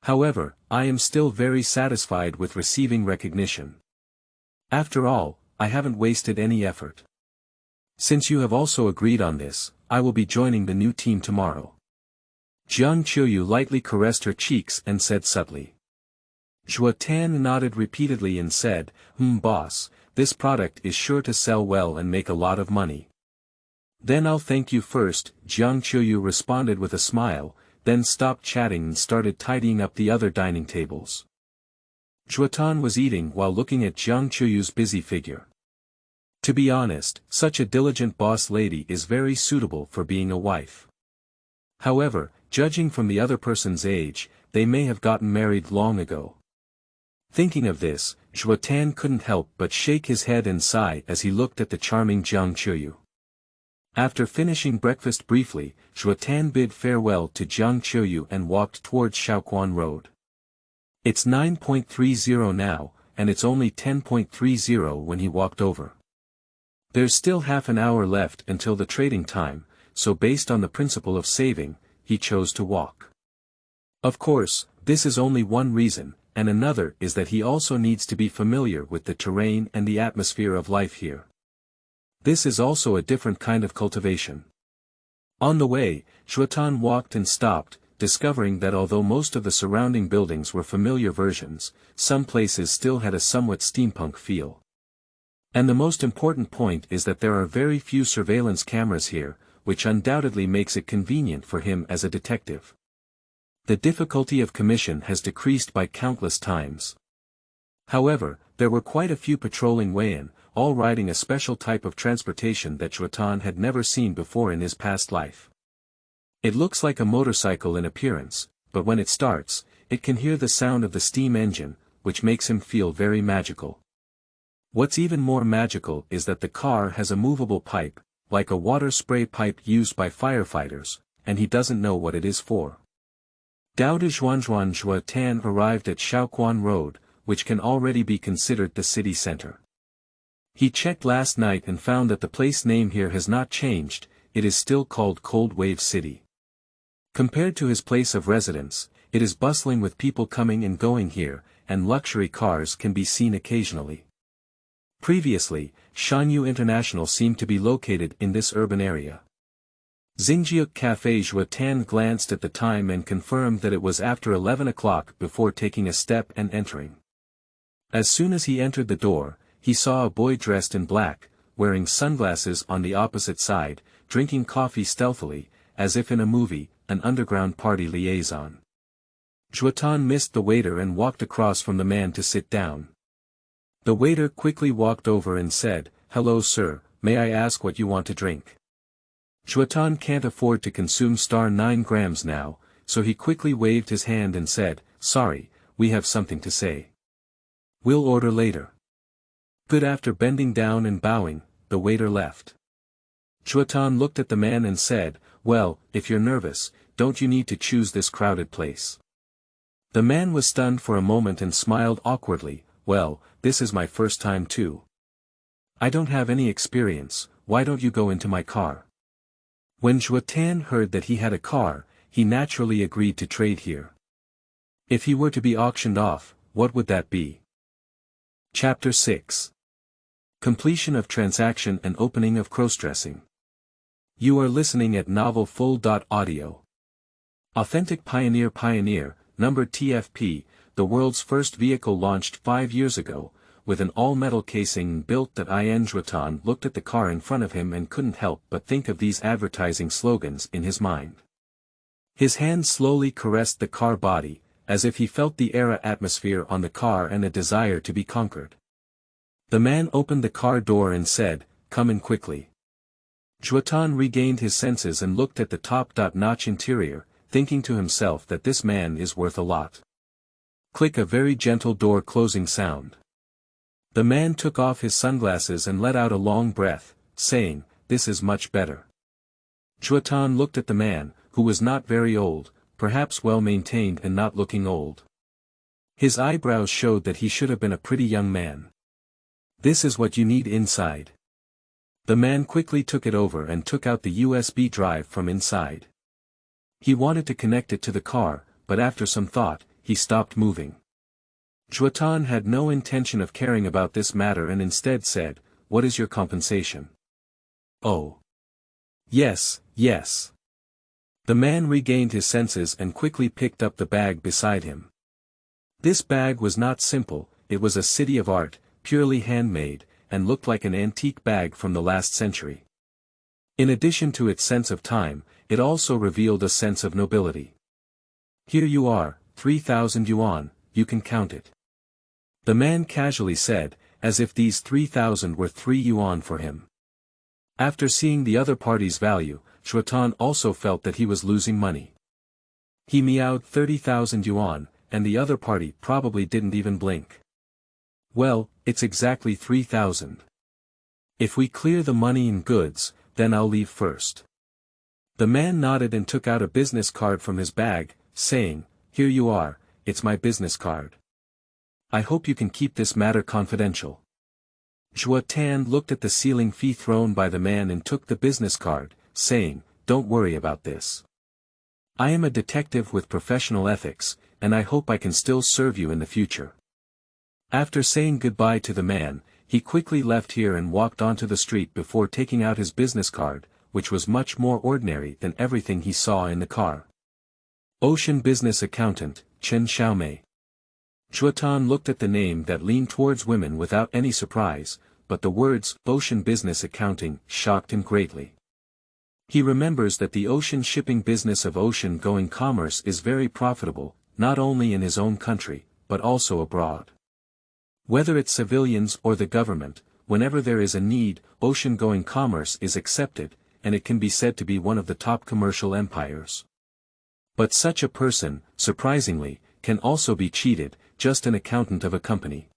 However, I am still very satisfied with receiving recognition. After all, I haven't wasted any effort. Since you have also agreed on this, I will be joining the new team tomorrow. Jiang Qiuyu lightly caressed her cheeks and said subtly. Zhuo Tan nodded repeatedly and said, boss, this product is sure to sell well and make a lot of money. Then I'll thank you first, Jiang Qiuyu responded with a smile, then stopped chatting and started tidying up the other dining tables. Zhuotan was eating while looking at Jiang Qiuyu's busy figure. To be honest, such a diligent boss lady is very suitable for being a wife. However, judging from the other person's age, they may have gotten married long ago. Thinking of this, Zhuotan couldn't help but shake his head and sigh as he looked at the charming Jiang Qiuyu. After finishing breakfast briefly, Zhuotan bid farewell to Jiang Qiuyu and walked towards Xiaoquan Road. It's 9:30 now, and it's only 10:30 when he walked over. There's still half an hour left until the trading time, so based on the principle of saving, he chose to walk. Of course, this is only one reason, and another is that he also needs to be familiar with the terrain and the atmosphere of life here. This is also a different kind of cultivation. On the way, Zhuotan walked and stopped, discovering that although most of the surrounding buildings were familiar versions, some places still had a somewhat steampunk feel. And the most important point is that there are very few surveillance cameras here, which undoubtedly makes it convenient for him as a detective. The difficulty of commission has decreased by countless times. However, there were quite a few patrolling Weian, all riding a special type of transportation that Zhuotan had never seen before in his past life. It looks like a motorcycle in appearance, but when it starts, it can hear the sound of the steam engine, which makes him feel very magical. What's even more magical is that the car has a movable pipe, like a water spray pipe used by firefighters, and he doesn't know what it is for. Zhuotan arrived at Xiaoquan Road, which can already be considered the city center. He checked last night and found that the place name here has not changed, it is still called Cold Wave City. Compared to his place of residence, it is bustling with people coming and going here, and luxury cars can be seen occasionally. Previously, Shanyu International seemed to be located in this urban area. Xingjiuk Cafe. Zhuotan glanced at the time and confirmed that it was after 11 o'clock before taking a step and entering. As soon as he entered the door, he saw a boy dressed in black, wearing sunglasses on the opposite side, drinking coffee stealthily, as if in a movie, an underground party liaison. Zhuotan missed the waiter and walked across from the man to sit down. The waiter quickly walked over and said, "Hello sir, may I ask what you want to drink?" Zhuotan can't afford to consume 9 grams now, so he quickly waved his hand and said, "Sorry, we have something to say. We'll order later." Good. After bending down and bowing, the waiter left. Zhuotan looked at the man and said, "Well, if you're nervous, don't you need to choose this crowded place?" The man was stunned for a moment and smiled awkwardly, "Well, this is my first time too. I don't have any experience, why don't you go into my car?" When Zhuotan heard that he had a car, he naturally agreed to trade here. If he were to be auctioned off, what would that be? Chapter 6. Completion of transaction and opening of crossdressing. You are listening at Novel Full.audio. Authentic Pioneer, number TFP, the world's first vehicle launched 5 years ago, with an all-metal casing built that Zhuotan looked at the car in front of him and couldn't help but think of these advertising slogans in his mind. His hand slowly caressed the car body, as if he felt the era atmosphere on the car and a desire to be conquered. The man opened the car door and said, "Come in quickly." Zhuotan regained his senses and looked at the top-notch interior, thinking to himself that this man is worth a lot. Click. A very gentle door closing sound. The man took off his sunglasses and let out a long breath, saying, "This is much better." Zhuotan looked at the man, who was not very old, perhaps well-maintained and not looking old. His eyebrows showed that he should have been a pretty young man. This is what you need inside. The man quickly took it over and took out the USB drive from inside. He wanted to connect it to the car, but after some thought, he stopped moving. Zhuotan had no intention of caring about this matter and instead said, "What is your compensation?" "Oh. Yes, yes." The man regained his senses and quickly picked up the bag beside him. This bag was not simple, it was a city of art, purely handmade, and looked like an antique bag from the last century. In addition to its sense of time, it also revealed a sense of nobility. "Here you are, 3,000 yuan, you can count it." The man casually said, as if these 3,000 were 3 yuan for him. After seeing the other party's value, Zhuotan also felt that he was losing money. He meowed 30,000 yuan, and the other party probably didn't even blink. "Well, it's exactly 3,000. If we clear the money in goods, then I'll leave first." The man nodded and took out a business card from his bag, saying, "Here you are, it's my business card. I hope you can keep this matter confidential." Zhuo Tan looked at the ceiling fee thrown by the man and took the business card, saying, "Don't worry about this. I am a detective with professional ethics, and I hope I can still serve you in the future." After saying goodbye to the man, he quickly left here and walked onto the street before taking out his business card, which was much more ordinary than everything he saw in the car. Ocean Business Accountant, Chen Xiaomei. Zhuotan looked at the name that leaned towards women without any surprise, but the words, Ocean Business Accounting, shocked him greatly. He remembers that the ocean shipping business of ocean-going commerce is very profitable, not only in his own country, but also abroad. Whether it's civilians or the government, whenever there is a need, ocean-going commerce is accepted, and it can be said to be one of the top commercial empires. But such a person, surprisingly, can also be cheated, just an accountant of a company.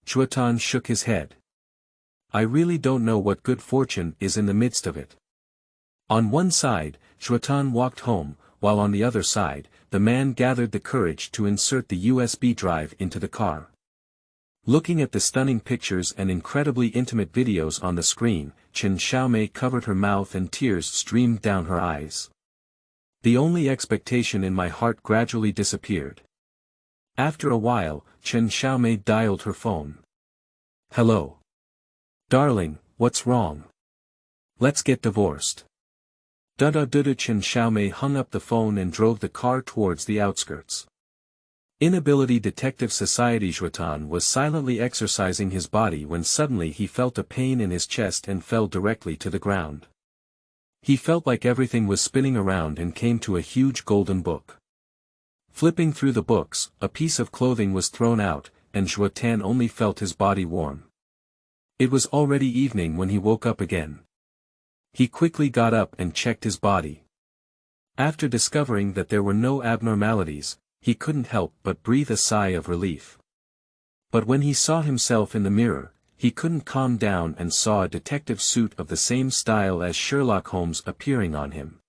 Zhuotan shook his head. "I really don't know what good fortune is in the midst of it." On one side, Zhuotan walked home, while on the other side, the man gathered the courage to insert the USB drive into the car. Looking at the stunning pictures and incredibly intimate videos on the screen, Chen Xiaomei covered her mouth and tears streamed down her eyes. "The only expectation in my heart gradually disappeared." After a while, Chen Xiaomei dialed her phone. "Hello. Darling, what's wrong? Let's get divorced." Dudu Chen Xiaomei hung up the phone and drove the car towards the outskirts. Inability Detective Society. Zhuotan was silently exercising his body when suddenly he felt a pain in his chest and fell directly to the ground. He felt like everything was spinning around and came to a huge golden book. Flipping through the books, a piece of clothing was thrown out, and Zhuotan only felt his body warm. It was already evening when he woke up again. He quickly got up and checked his body. After discovering that there were no abnormalities, he couldn't help but breathe a sigh of relief. But when he saw himself in the mirror, he couldn't calm down and saw a detective suit of the same style as Sherlock Holmes appearing on him.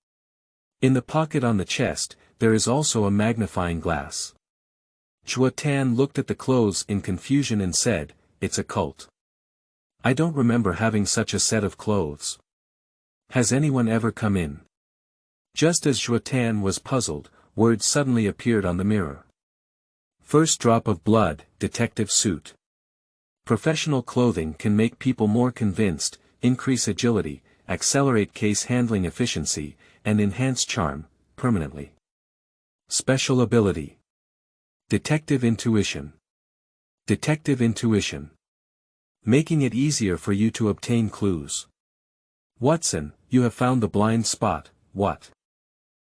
In the pocket on the chest, there is also a magnifying glass. Zhuo Tan looked at the clothes in confusion and said, "It's a cult. I don't remember having such a set of clothes. Has anyone ever come in?" Just as Zhuo Tan was puzzled, words suddenly appeared on the mirror. "First drop of blood, detective suit. Professional clothing can make people more convinced, increase agility, accelerate case handling efficiency, and enhance charm, permanently. Special ability. Detective intuition. Detective intuition. Making it easier for you to obtain clues. Watson, you have found the blind spot, what?"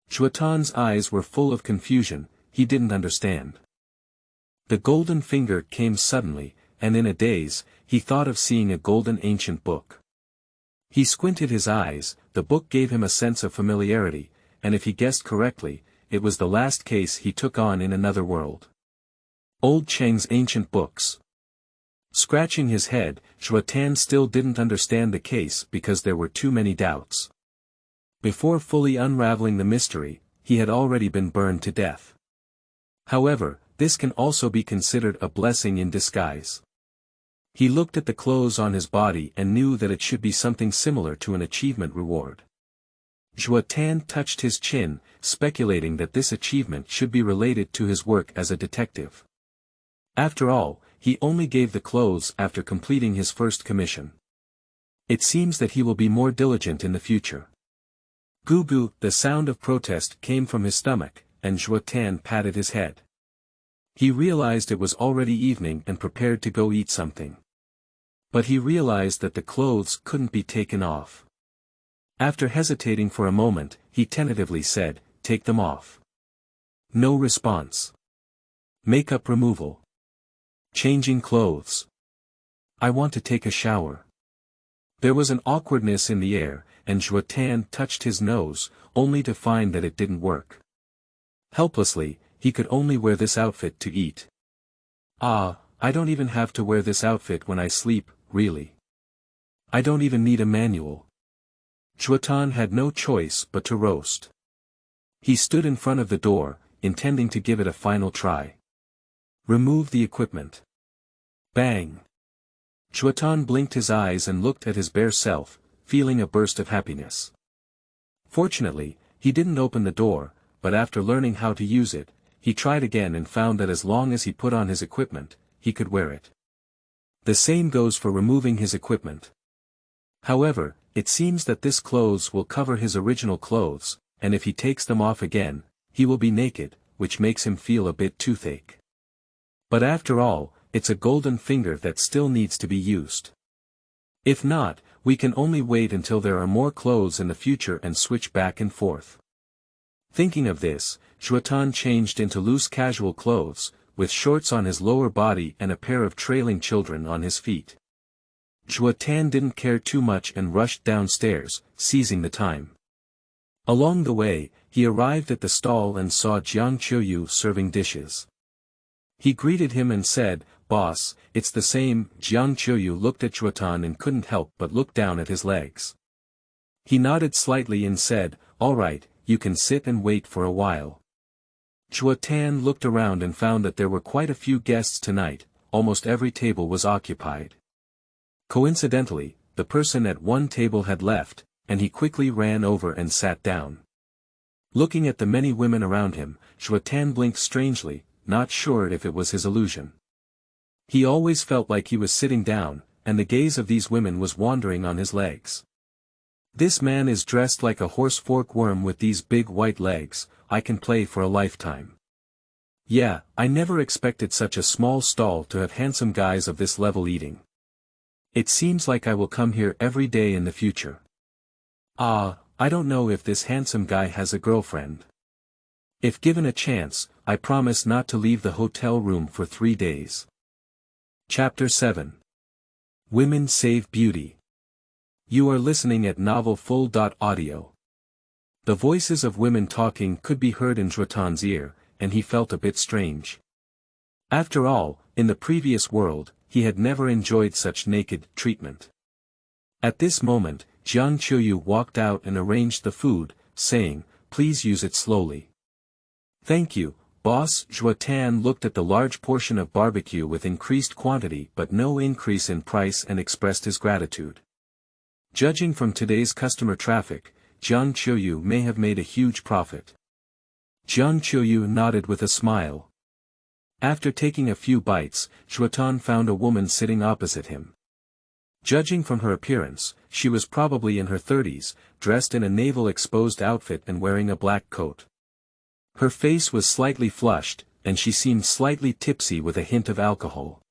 Zhuotan's eyes were full of confusion, he didn't understand. The golden finger came suddenly, and in a daze, he thought of seeing a golden ancient book. He squinted his eyes, the book gave him a sense of familiarity, and if he guessed correctly, it was the last case he took on in another world. Old Cheng's ancient books. Scratching his head, Zhuotan still didn't understand the case because there were too many doubts. Before fully unraveling the mystery, he had already been burned to death. However, this can also be considered a blessing in disguise. He looked at the clothes on his body and knew that it should be something similar to an achievement reward. Zhuo Tan touched his chin, speculating that this achievement should be related to his work as a detective. After all, he only gave the clothes after completing his first commission. It seems that he will be more diligent in the future. Goo-goo, the sound of protest came from his stomach, and Zhuo Tan patted his head. He realized it was already evening and prepared to go eat something. But he realized that the clothes couldn't be taken off. After hesitating for a moment, he tentatively said, "Take them off." No response. Makeup removal. Changing clothes. I want to take a shower. There was an awkwardness in the air, and Zhuo Tan touched his nose, only to find that it didn't work. Helplessly, he could only wear this outfit to eat. I don't even have to wear this outfit when I sleep, really. I don't even need a manual. Zhuotan had no choice but to roast. He stood in front of the door, intending to give it a final try. Remove the equipment. Bang. Zhuotan blinked his eyes and looked at his bare self, feeling a burst of happiness. Fortunately, he didn't open the door, but after learning how to use it, he tried again and found that as long as he put on his equipment, he could wear it. The same goes for removing his equipment. However, it seems that this clothes will cover his original clothes, and if he takes them off again, he will be naked, which makes him feel a bit toothache. But after all, it's a golden finger that still needs to be used. If not, we can only wait until there are more clothes in the future and switch back and forth. Thinking of this, Zhuotan changed into loose casual clothes, with shorts on his lower body and a pair of trailing children on his feet. Zhuo Tan didn't care too much and rushed downstairs, seizing the time. Along the way, he arrived at the stall and saw Jiang Qiuyu serving dishes. He greeted him and said, "Boss, it's the same." Jiang Qiuyu looked at Zhuotan and couldn't help but look down at his legs. He nodded slightly and said, "All right, you can sit and wait for a while." Zhuo Tan looked around and found that there were quite a few guests tonight, almost every table was occupied. Coincidentally, the person at one table had left, and he quickly ran over and sat down. Looking at the many women around him, Zhuo Tan blinked strangely, not sure if it was his illusion. He always felt like he was sitting down, and the gaze of these women was wandering on his legs. This man is dressed like a horse fork worm with these big white legs. I can play for a lifetime. Yeah, I never expected such a small stall to have handsome guys of this level eating. It seems like I will come here every day in the future. I don't know if this handsome guy has a girlfriend. If given a chance, I promise not to leave the hotel room for 3 days. Chapter 7. Women Save Beauty. You are listening at novelfull.audio. The voices of women talking could be heard in Zhuotan's ear, and he felt a bit strange. After all, in the previous world, he had never enjoyed such naked treatment. At this moment, Jiang Qiuyu walked out and arranged the food, saying, "Please use it slowly." "Thank you, boss." Zhuo Tan looked at the large portion of barbecue with increased quantity but no increase in price and expressed his gratitude. Judging from today's customer traffic, Jiang Qiuyu may have made a huge profit. Jiang Qiuyu nodded with a smile. After taking a few bites, Zhuotan found a woman sitting opposite him. Judging from her appearance, she was probably in her 30s, dressed in a navel-exposed outfit and wearing a black coat. Her face was slightly flushed, and she seemed slightly tipsy with a hint of alcohol.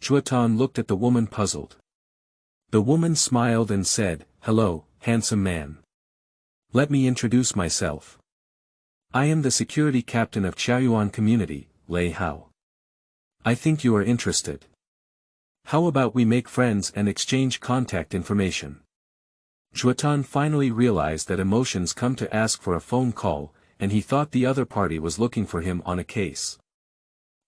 Zhuotan looked at the woman puzzled. The woman smiled and said, "Hello, handsome man. Let me introduce myself. I am the security captain of Xiaoquan community, Lei Hao. I think you are interested. How about we make friends and exchange contact information?" Zhuotan finally realized that emotions come to ask for a phone call, and he thought the other party was looking for him on a case.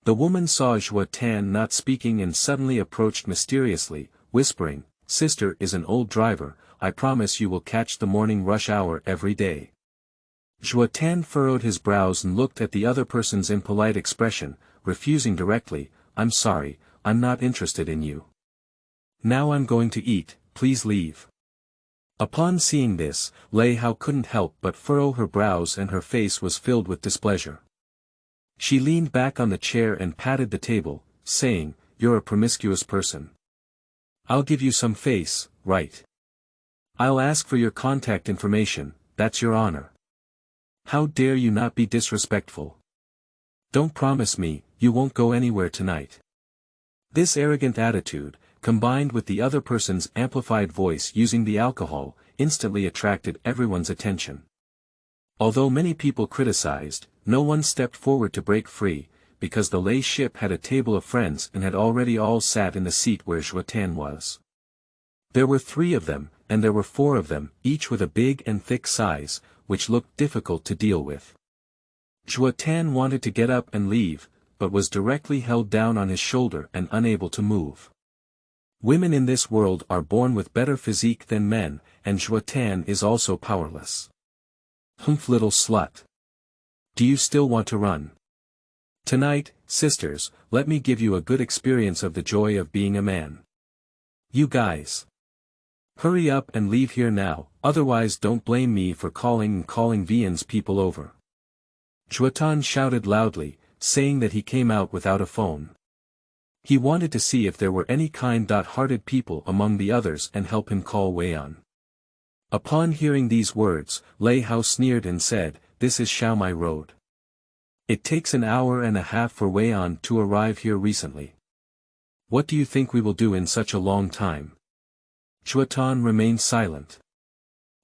The woman saw Zhuo Tan not speaking and suddenly approached mysteriously, whispering, "Sister is an old driver, I promise you will catch the morning rush hour every day." Zhuo Tan furrowed his brows and looked at the other person's impolite expression, refusing directly, "I'm sorry, I'm not interested in you. Now I'm going to eat, please leave. Upon seeing this, Lei Hao couldn't help but furrow her brows and her face was filled with displeasure. She leaned back on the chair and patted the table, saying, "You're a promiscuous person. I'll give you some face, right? I'll ask for your contact information, that's your honor. How dare you not be disrespectful? Don't promise me, you won't go anywhere tonight." This arrogant attitude, combined with the other person's amplified voice using the alcohol, instantly attracted everyone's attention. Although many people criticized, no one stepped forward to break free, because the Lei ship had a table of friends and had already all sat in the seat where Zhuo Tan was. There were 3 of them, and there were 4 of them, each with a big and thick size, which looked difficult to deal with. Zhuo Tan wanted to get up and leave, but was directly held down on his shoulder and unable to move. Women in this world are born with better physique than men, and Zhuo Tan is also powerless. Humph, little slut. Do you still want to run? Tonight, sisters, let me give you a good experience of the joy of being a man. You guys. Hurry up and leave here now, otherwise don't blame me for calling Vian's people over. Zhuotan shouted loudly, saying that he came out without a phone. He wanted to see if there were any kind-hearted people among the others and help him call Weian. Upon hearing these words, Lei Hao sneered and said, "This is Xiaomai Road. It takes an hour and a half for Weian to arrive here recently. What do you think we will do in such a long time?" Zhuotan remained silent.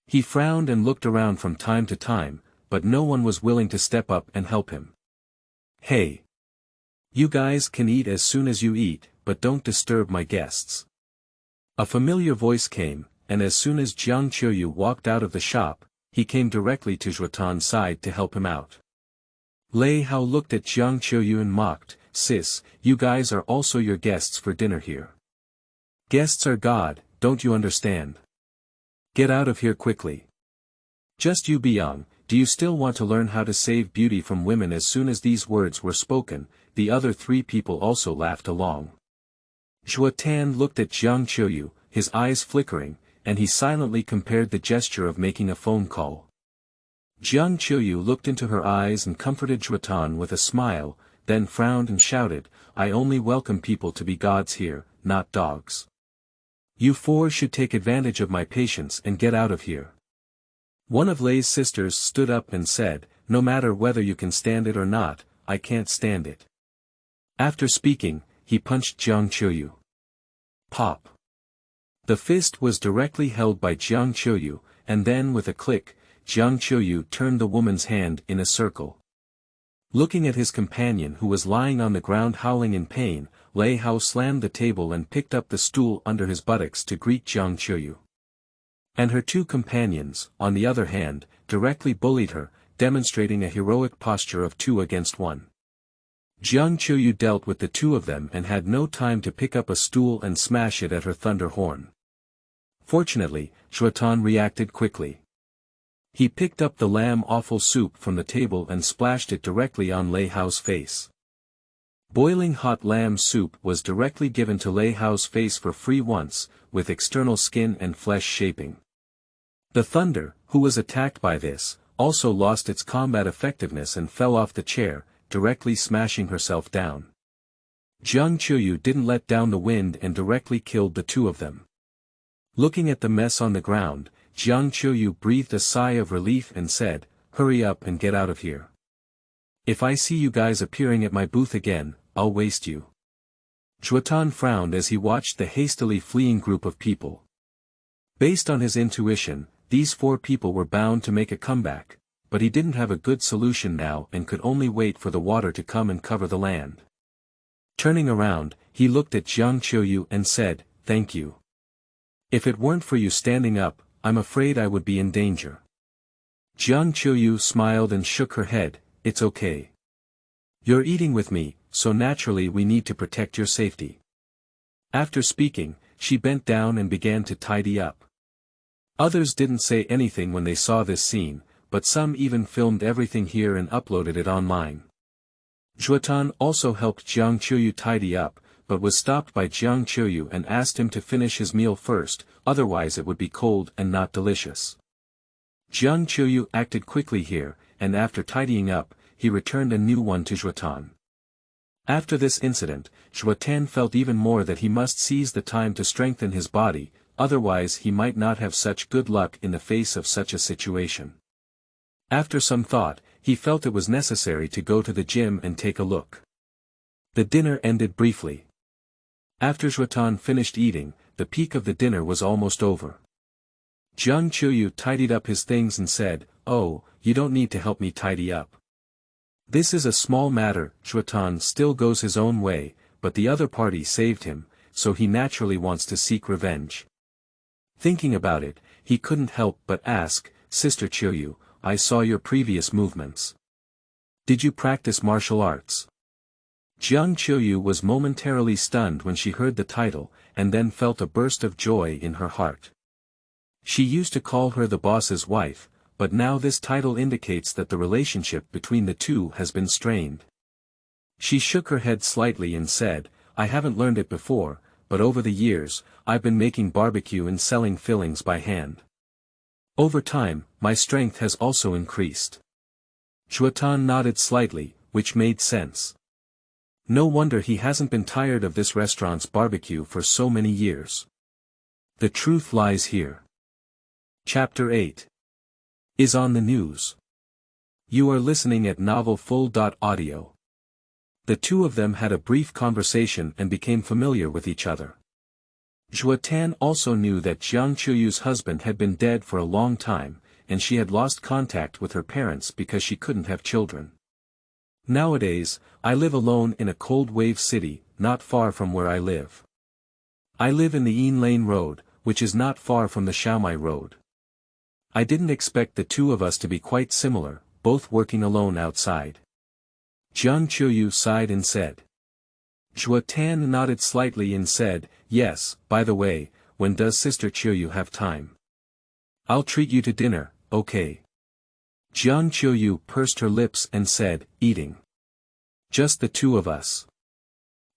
He frowned and looked around from time to time, but no one was willing to step up and help him. "Hey! You guys can eat as soon as you eat, but don't disturb my guests." A familiar voice came, and as soon as Jiang Qiuyu walked out of the shop, he came directly to Zhuotan's side to help him out. Lei Hao looked at Jiang Qiuyu and mocked, "Sis, you guys are also your guests for dinner here. Guests are God, don't you understand? Get out of here quickly. Just you Biang, do you still want to learn how to save beauty from women?" As soon as these words were spoken, the other 3 people also laughed along. Zhuo Tan looked at Jiang Qiuyu, his eyes flickering, and he silently compared the gesture of making a phone call. Jiang Qiuyu looked into her eyes and comforted Zhuotan with a smile, then frowned and shouted, "I only welcome people to be gods here, not dogs. You 4 should take advantage of my patience and get out of here." One of Lei's sisters stood up and said, "No matter whether you can stand it or not, I can't stand it." After speaking, he punched Jiang Qiuyu. Pop! The fist was directly held by Jiang Qiuyu, and then with a click, Jiang Qiuyu turned the woman's hand in a circle. Looking at his companion who was lying on the ground howling in pain, Lei Hao slammed the table and picked up the stool under his buttocks to greet Jiang Qiuyu. And her 2 companions, on the other hand, directly bullied her, demonstrating a heroic posture of 2 against 1. Jiang Qiuyu dealt with the 2 of them and had no time to pick up a stool and smash it at her thunder horn. Fortunately, Zhuotan reacted quickly. He picked up the lamb offal soup from the table and splashed it directly on Lei Hao's face. Boiling hot lamb soup was directly given to Lei Hao's face for free once, with external skin and flesh shaping. The thunder, who was attacked by this, also lost its combat effectiveness and fell off the chair, directly smashing herself down. Jiang Qiuyu didn't let down the wind and directly killed the 2 of them. Looking at the mess on the ground, Jiang Qiuyu breathed a sigh of relief and said, "Hurry up and get out of here. If I see you guys appearing at my booth again, I'll waste you." Zhuotan frowned as he watched the hastily fleeing group of people. Based on his intuition, these 4 people were bound to make a comeback, but he didn't have a good solution now and could only wait for the water to come and cover the land. Turning around, he looked at Jiang Qiuyu and said, "Thank you. If it weren't for you standing up, I'm afraid I would be in danger." Jiang Qiuyu smiled and shook her head, "It's okay. You're eating with me, so naturally we need to protect your safety." After speaking, she bent down and began to tidy up. Others didn't say anything when they saw this scene, but some even filmed everything here and uploaded it online. Zhuotan also helped Jiang Qiuyu tidy up, but was stopped by Jiang Qiuyu and asked him to finish his meal first, otherwise it would be cold and not delicious. Jiang Qiuyu acted quickly here, and after tidying up, he returned a new one to Zhuotan. After this incident, Zhuotan felt even more that he must seize the time to strengthen his body, otherwise he might not have such good luck in the face of such a situation. After some thought, he felt it was necessary to go to the gym and take a look. The dinner ended briefly. After Zhuotan finished eating, the peak of the dinner was almost over. Jiang Qiuyu tidied up his things and said, "Oh, you don't need to help me tidy up. This is a small matter." Zhuotan still goes his own way, but the other party saved him, so he naturally wants to seek revenge. Thinking about it, he couldn't help but ask, "Sister Qiuyu, I saw your previous movements. Did you practice martial arts?" Jiang Qiuyu was momentarily stunned when she heard the title, and then felt a burst of joy in her heart. She used to call her the boss's wife, but now this title indicates that the relationship between the two has been strained. She shook her head slightly and said, "I haven't learned it before, but over the years, I've been making barbecue and selling fillings by hand. Over time, my strength has also increased." Zhuotan nodded slightly, which made sense. No wonder he hasn't been tired of this restaurant's barbecue for so many years. The truth lies here. Chapter 8 is on the news. You are listening at novelfull.audio. The two of them had a brief conversation and became familiar with each other. Zhuotan also knew that Jiang Qiuyu's husband had been dead for a long time, and she had lost contact with her parents because she couldn't have children. "Nowadays, I live alone in a cold wave city, not far from where I live. I live in the Yin Lane Road, which is not far from the Xiaomai Road. I didn't expect the two of us to be quite similar, both working alone outside." Jiang Qiuyu sighed and said. Zhuotan nodded slightly and said, "Yes, by the way, when does Sister Qiuyu have time? I'll treat you to dinner, okay?" Jiang Qiuyu pursed her lips and said, "Eating? Just the two of us?"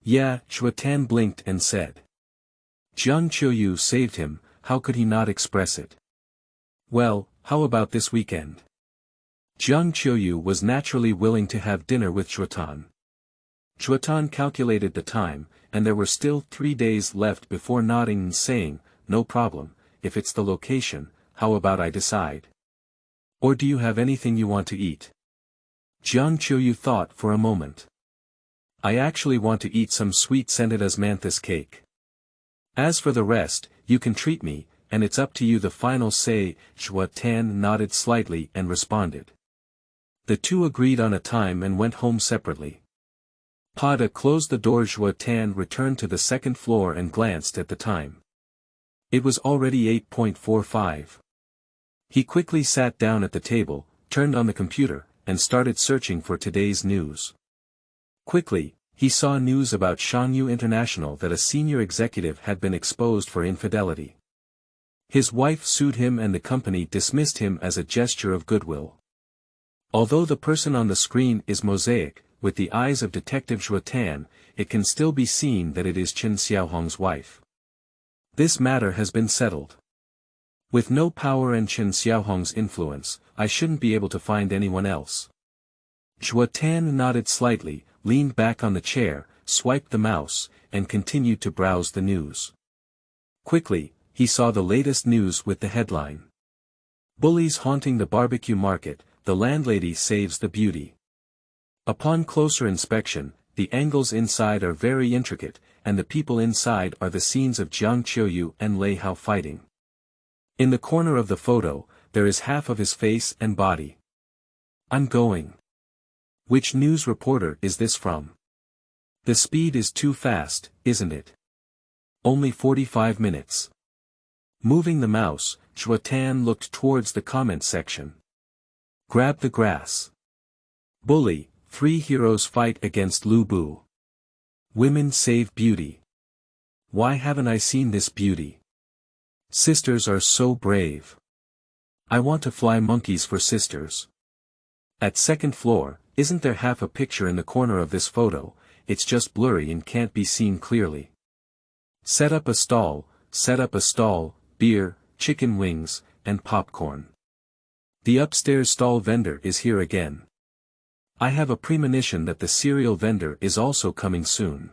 "Yeah," Zhuotan blinked and said. Jiang Qiuyu saved him, how could he not express it? "Well, how about this weekend?" Jiang Qiuyu was naturally willing to have dinner with Zhuotan. Zhuotan calculated the time, and there were still 3 days left before nodding and saying, "No problem, if it's the location, how about I decide? Or do you have anything you want to eat?" Jiang Qiuyu thought for a moment. "I actually want to eat some sweet scented osmanthus cake. As for the rest, you can treat me, and it's up to you the final say." Zhuotan nodded slightly and responded. The two agreed on a time and went home separately. Pada closed the door. Zhuotan returned to the second floor and glanced at the time. It was already 8:45. He quickly sat down at the table, turned on the computer, and started searching for today's news. Quickly, he saw news about Shangyu International that a senior executive had been exposed for infidelity. His wife sued him and the company dismissed him as a gesture of goodwill. Although the person on the screen is mosaic, with the eyes of Detective Zhuotan, it can still be seen that it is Chen Xiaohong's wife. This matter has been settled. With no power and Chen Xiaohong's influence, I shouldn't be able to find anyone else. Zhuotan nodded slightly, leaned back on the chair, swiped the mouse, and continued to browse the news. Quickly, he saw the latest news with the headline. "Bullies haunting the barbecue market, the landlady saves the beauty." Upon closer inspection, the angles inside are very intricate, and the people inside are the scenes of Jiang Qiuyu and Lei Hao fighting. In the corner of the photo, there is half of his face and body. "I'm going." Which news reporter is this from? The speed is too fast, isn't it? Only 45 minutes. Moving the mouse, Zhuotan looked towards the comment section. Grab the grass. Bully, 3 heroes fight against Lu Bu. Women save beauty. Why haven't I seen this beauty? Sisters are so brave. I want to fly monkeys for sisters. At second floor, isn't there half a picture in the corner of this photo, it's just blurry and can't be seen clearly. Set up a stall, beer, chicken wings, and popcorn. The upstairs stall vendor is here again. I have a premonition that the cereal vendor is also coming soon.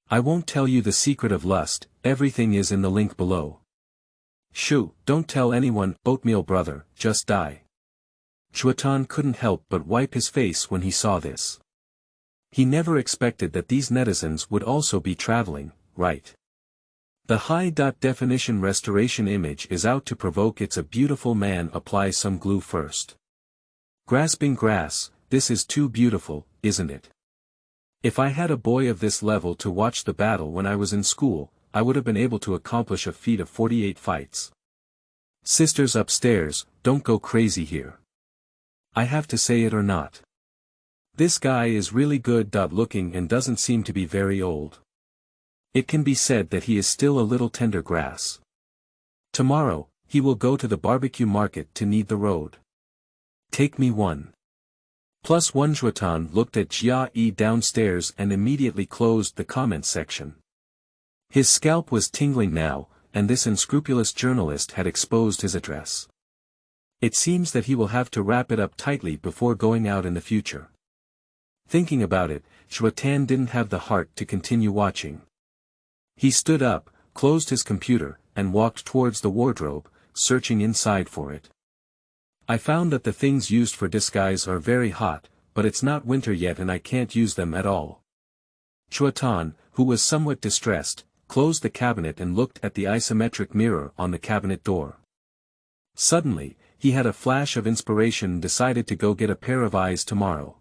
I won't tell you the secret of lust, everything is in the link below. Shoo, don't tell anyone, oatmeal brother, just die. Zhuotan couldn't help but wipe his face when he saw this. He never expected that these netizens would also be traveling, right? The high-definition restoration image is out to provoke it's a beautiful man apply some glue first. Grasping grass, this is too beautiful, isn't it? If I had a boy of this level to watch the battle when I was in school, I would have been able to accomplish a feat of 48 fights. Sisters upstairs, don't go crazy here. I have to say it or not. This guy is really good looking and doesn't seem to be very old. It can be said that he is still a little tender grass. Tomorrow, he will go to the barbecue market to knead the road. Take me one. +1 Zhuotan looked at Jia downstairs and immediately closed the comment section. His scalp was tingling now, and this unscrupulous journalist had exposed his address. It seems that he will have to wrap it up tightly before going out in the future. Thinking about it, Zhuotan didn't have the heart to continue watching. He stood up, closed his computer, and walked towards the wardrobe, searching inside for it. I found that the things used for disguise are very hot, but it's not winter yet and I can't use them at all. Zhuotan, who was somewhat distressed, closed the cabinet and looked at the isometric mirror on the cabinet door. Suddenly, he had a flash of inspiration and decided to go get a pair of eyes tomorrow.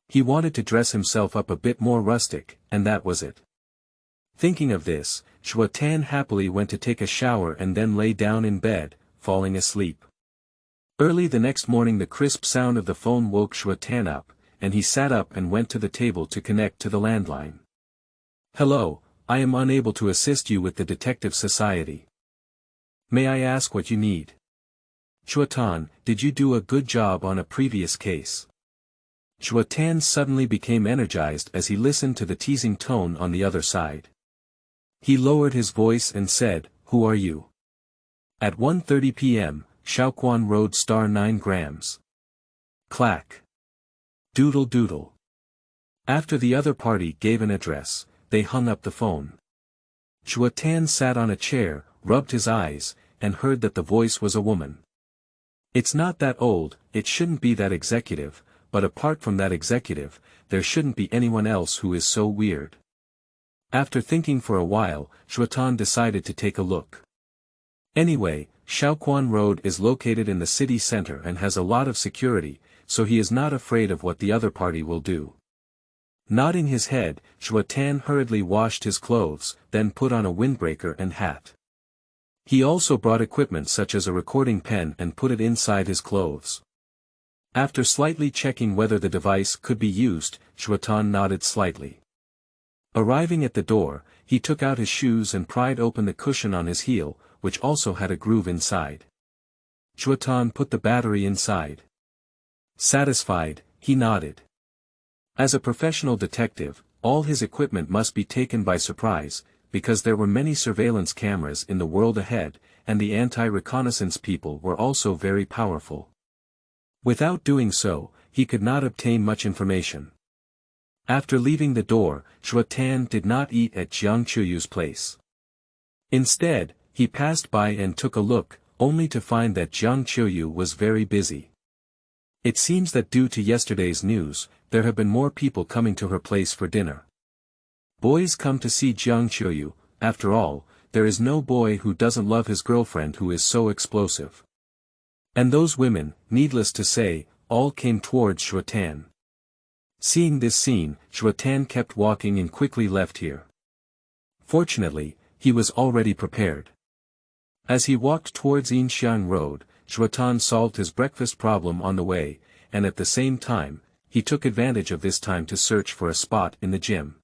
He wanted to dress himself up a bit more rustic, and that was it. Thinking of this, Zhuotan happily went to take a shower and then lay down in bed, falling asleep. Early the next morning the crisp sound of the phone woke Zhuotan up, and he sat up and went to the table to connect to the landline. Hello, I am unable to assist you with the Detective Society. May I ask what you need? Zhuotan, did you do a good job on a previous case? Zhuotan suddenly became energized as he listened to the teasing tone on the other side. He lowered his voice and said, Who are you? At 1:30 p.m., Xiaoquan Road *9 grams. Clack. Doodle doodle. After the other party gave an address, they hung up the phone. Zhuotan sat on a chair, rubbed his eyes, and heard that the voice was a woman. It's not that old, it shouldn't be that executive, but apart from that executive, there shouldn't be anyone else who is so weird. After thinking for a while, Zhuotan decided to take a look. Anyway, Xiaoquan Road is located in the city center and has a lot of security, so he is not afraid of what the other party will do. Nodding his head, Zhuotan hurriedly washed his clothes, then put on a windbreaker and hat. He also brought equipment such as a recording pen and put it inside his clothes. After slightly checking whether the device could be used, Zhuotan nodded slightly. Arriving at the door, he took out his shoes and pried open the cushion on his heel, which also had a groove inside. Zhuotan put the battery inside. Satisfied, he nodded. As a professional detective, all his equipment must be taken by surprise, because there were many surveillance cameras in the world ahead, and the anti-reconnaissance people were also very powerful. Without doing so, he could not obtain much information. After leaving the door, Zhuotan did not eat at Jiang Chuyu's place. Instead, he passed by and took a look, only to find that Jiang Chuyu was very busy. It seems that due to yesterday's news, there have been more people coming to her place for dinner. Boys come to see Jiang Chuyu, after all, there is no boy who doesn't love his girlfriend who is so explosive. And those women, needless to say, all came towards Zhuotan. Seeing this scene, Zhuotan kept walking and quickly left here. Fortunately, he was already prepared. As he walked towards Inxiang Road, Zhuotan solved his breakfast problem on the way, and at the same time, he took advantage of this time to search for a spot in the gym.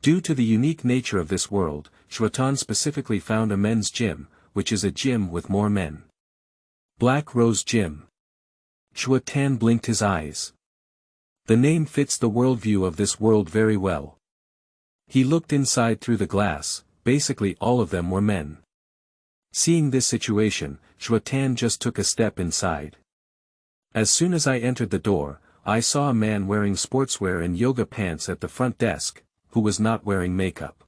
Due to the unique nature of this world, Zhuotan specifically found a men's gym, which is a gym with more men. Black Rose Gym. Zhuotan blinked his eyes. The name fits the worldview of this world very well. He looked inside through the glass, basically all of them were men. Seeing this situation, Zhuo Tan just took a step inside. As soon as I entered the door, I saw a man wearing sportswear and yoga pants at the front desk, who was not wearing makeup.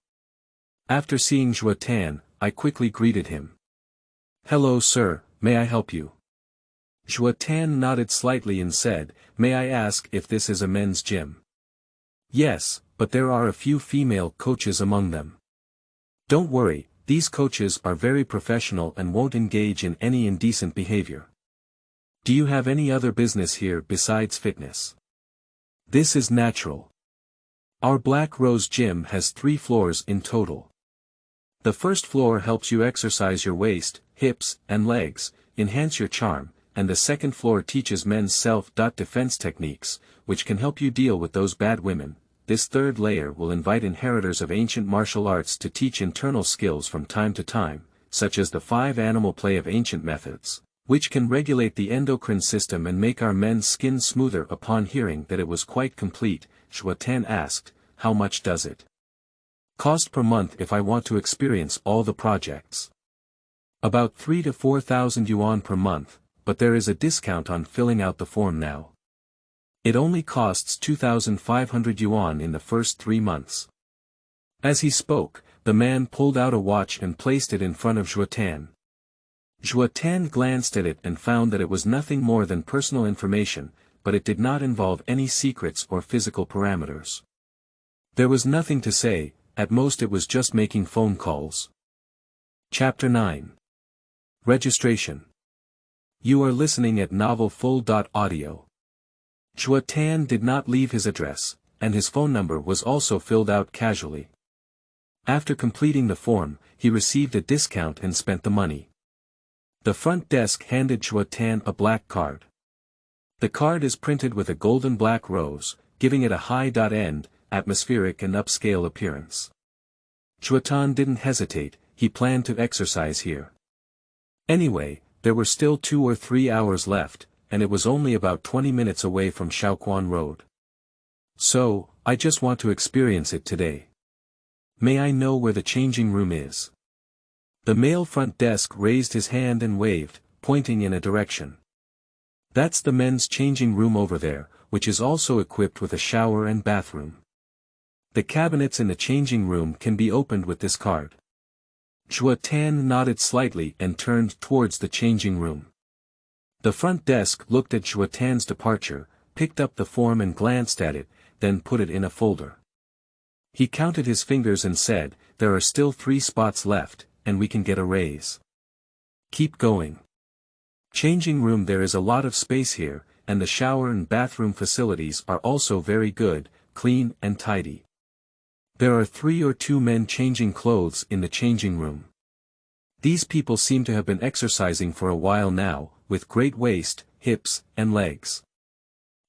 After seeing Zhuo Tan, I quickly greeted him. "Hello sir, may I help you?" Zhuo Tan nodded slightly and said, "May I ask if this is a men's gym?" "Yes, but there are a few female coaches among them." "Don't worry, these coaches are very professional and won't engage in any indecent behavior." "Do you have any other business here besides fitness?" "This is natural. Our Black Rose Gym has 3 floors in total. The first floor helps you exercise your waist, hips, and legs, enhance your charm, and the second floor teaches men's self-defense techniques, which can help you deal with those bad women. This third layer will invite inheritors of ancient martial arts to teach internal skills from time to time, such as the 5 animal play of ancient methods, which can regulate the endocrine system and make our men's skin smoother." Upon hearing that it was quite complete, Zhuo Tan asked, "How much does it cost per month if I want to experience all the projects?" "About 3,000 to 4,000 yuan per month, but there is a discount on filling out the form now. It only costs 2,500 yuan in the first 3 months. As he spoke, the man pulled out a watch and placed it in front of Zhuo Tan. Zhuo Tan glanced at it and found that it was nothing more than personal information, but it did not involve any secrets or physical parameters. There was nothing to say, at most it was just making phone calls. Chapter 9. Registration. You are listening at novelfull.audio. Zhuo Tan did not leave his address, and his phone number was also filled out casually. After completing the form, he received a discount and spent the money. The front desk handed Zhuo Tan a black card. The card is printed with a golden black rose, giving it a high-end, atmospheric and upscale appearance. Zhuo Tan didn't hesitate, he planned to exercise here. Anyway, there were still 2 or 3 hours left, and it was only about 20 minutes away from Xiaoquan Road. So, I just want to experience it today. May I know where the changing room is? The male front desk raised his hand and waved, pointing in a direction. That's the men's changing room over there, which is also equipped with a shower and bathroom. The cabinets in the changing room can be opened with this card. Zhuo Tan nodded slightly and turned towards the changing room. The front desk looked at Zhuo Tan's departure, picked up the form and glanced at it, then put it in a folder. He counted his fingers and said, "There are still 3 spots left, and we can get a raise. Keep going. Changing room, there is a lot of space here, and the shower and bathroom facilities are also very good, clean and tidy. There are 3 or 2 men changing clothes in the changing room. These people seem to have been exercising for a while now, with great waist, hips, and legs.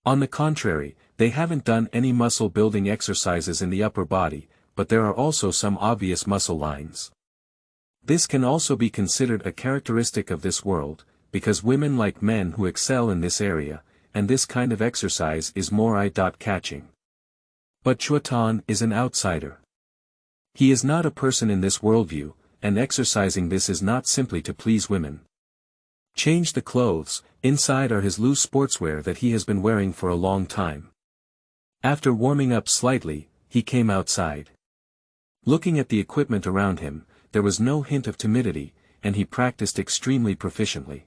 On the contrary, they haven't done any muscle-building exercises in the upper body, but there are also some obvious muscle lines. This can also be considered a characteristic of this world, because women like men who excel in this area, and this kind of exercise is more eye-catching. But Zhuotan is an outsider. He is not a person in this worldview, and exercising this is not simply to please women. Change the clothes, inside are his loose sportswear that he has been wearing for a long time. After warming up slightly, he came outside. Looking at the equipment around him, there was no hint of timidity, and he practiced extremely proficiently.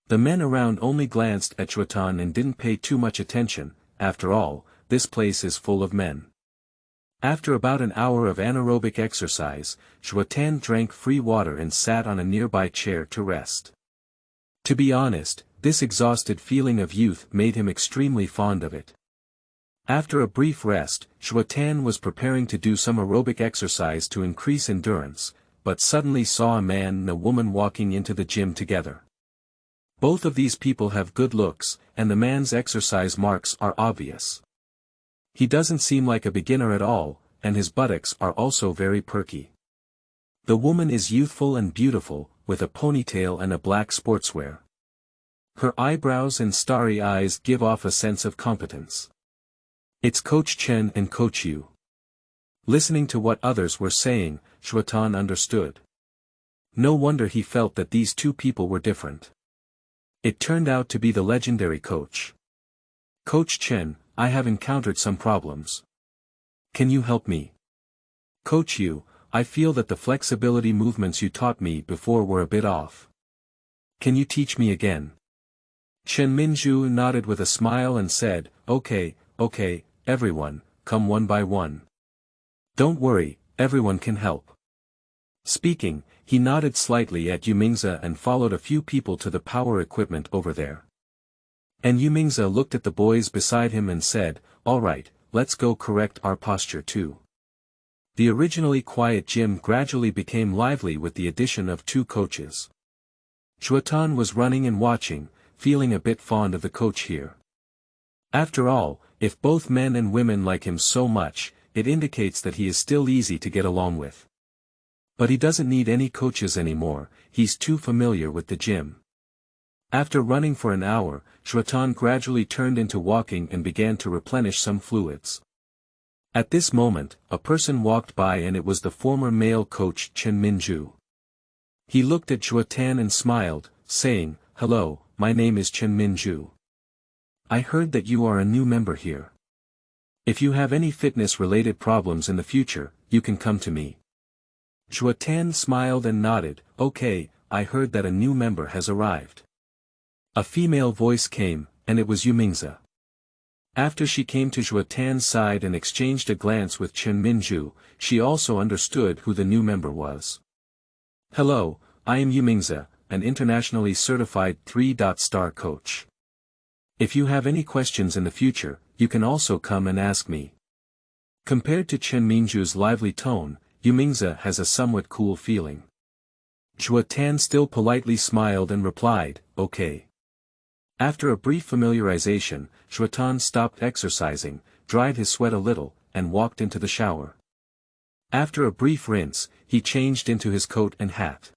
The men around only glanced at Zhuotan and didn't pay too much attention. After all, this place is full of men. After about an hour of anaerobic exercise, Zhuotan drank free water and sat on a nearby chair to rest. To be honest, this exhausted feeling of youth made him extremely fond of it. After a brief rest, Zhuotan was preparing to do some aerobic exercise to increase endurance, but suddenly saw a man and a woman walking into the gym together. Both of these people have good looks, and the man's exercise marks are obvious. He doesn't seem like a beginner at all, and his buttocks are also very perky. The woman is youthful and beautiful, with a ponytail and a black sportswear. Her eyebrows and starry eyes give off a sense of competence. It's Coach Chen and Coach Yu. Listening to what others were saying, Zhuo Tan understood. No wonder he felt that these two people were different. It turned out to be the legendary coach. Coach Chen, I have encountered some problems. Can you help me? Coach Yu, I feel that the flexibility movements you taught me before were a bit off. Can you teach me again? Chen Minju nodded with a smile and said, okay, everyone, come one by one. Don't worry, everyone can help. Speaking, he nodded slightly at Yumingza and followed a few people to the power equipment over there. And Yumingza looked at the boys beside him and said, alright, let's go correct our posture too. The originally quiet gym gradually became lively with the addition of two coaches. Zhuotan was running and watching, feeling a bit fond of the coach here. After all, if both men and women like him so much, it indicates that he is still easy to get along with. But he doesn't need any coaches anymore, he's too familiar with the gym. After running for an hour, Zhuotan gradually turned into walking and began to replenish some fluids. At this moment, a person walked by and it was the former male coach Chen Minju. He looked at Zhuo Tan and smiled, saying, hello, my name is Chen Minju. I heard that you are a new member here. If you have any fitness-related problems in the future, you can come to me. Zhuo Tan smiled and nodded, okay, I heard that a new member has arrived. A female voice came, and it was Yumingza. After she came to Zhuo Tan's side and exchanged a glance with Chen Minju, she also understood who the new member was. Hello, I am Yumingza, an internationally certified 3-star coach. If you have any questions in the future, you can also come and ask me. Compared to Chen Minju's lively tone, Yumingza has a somewhat cool feeling. Zhuo Tan still politely smiled and replied, okay. After a brief familiarization, Zhuo Tan stopped exercising, dried his sweat a little, and walked into the shower. After a brief rinse, he changed into his coat and hat.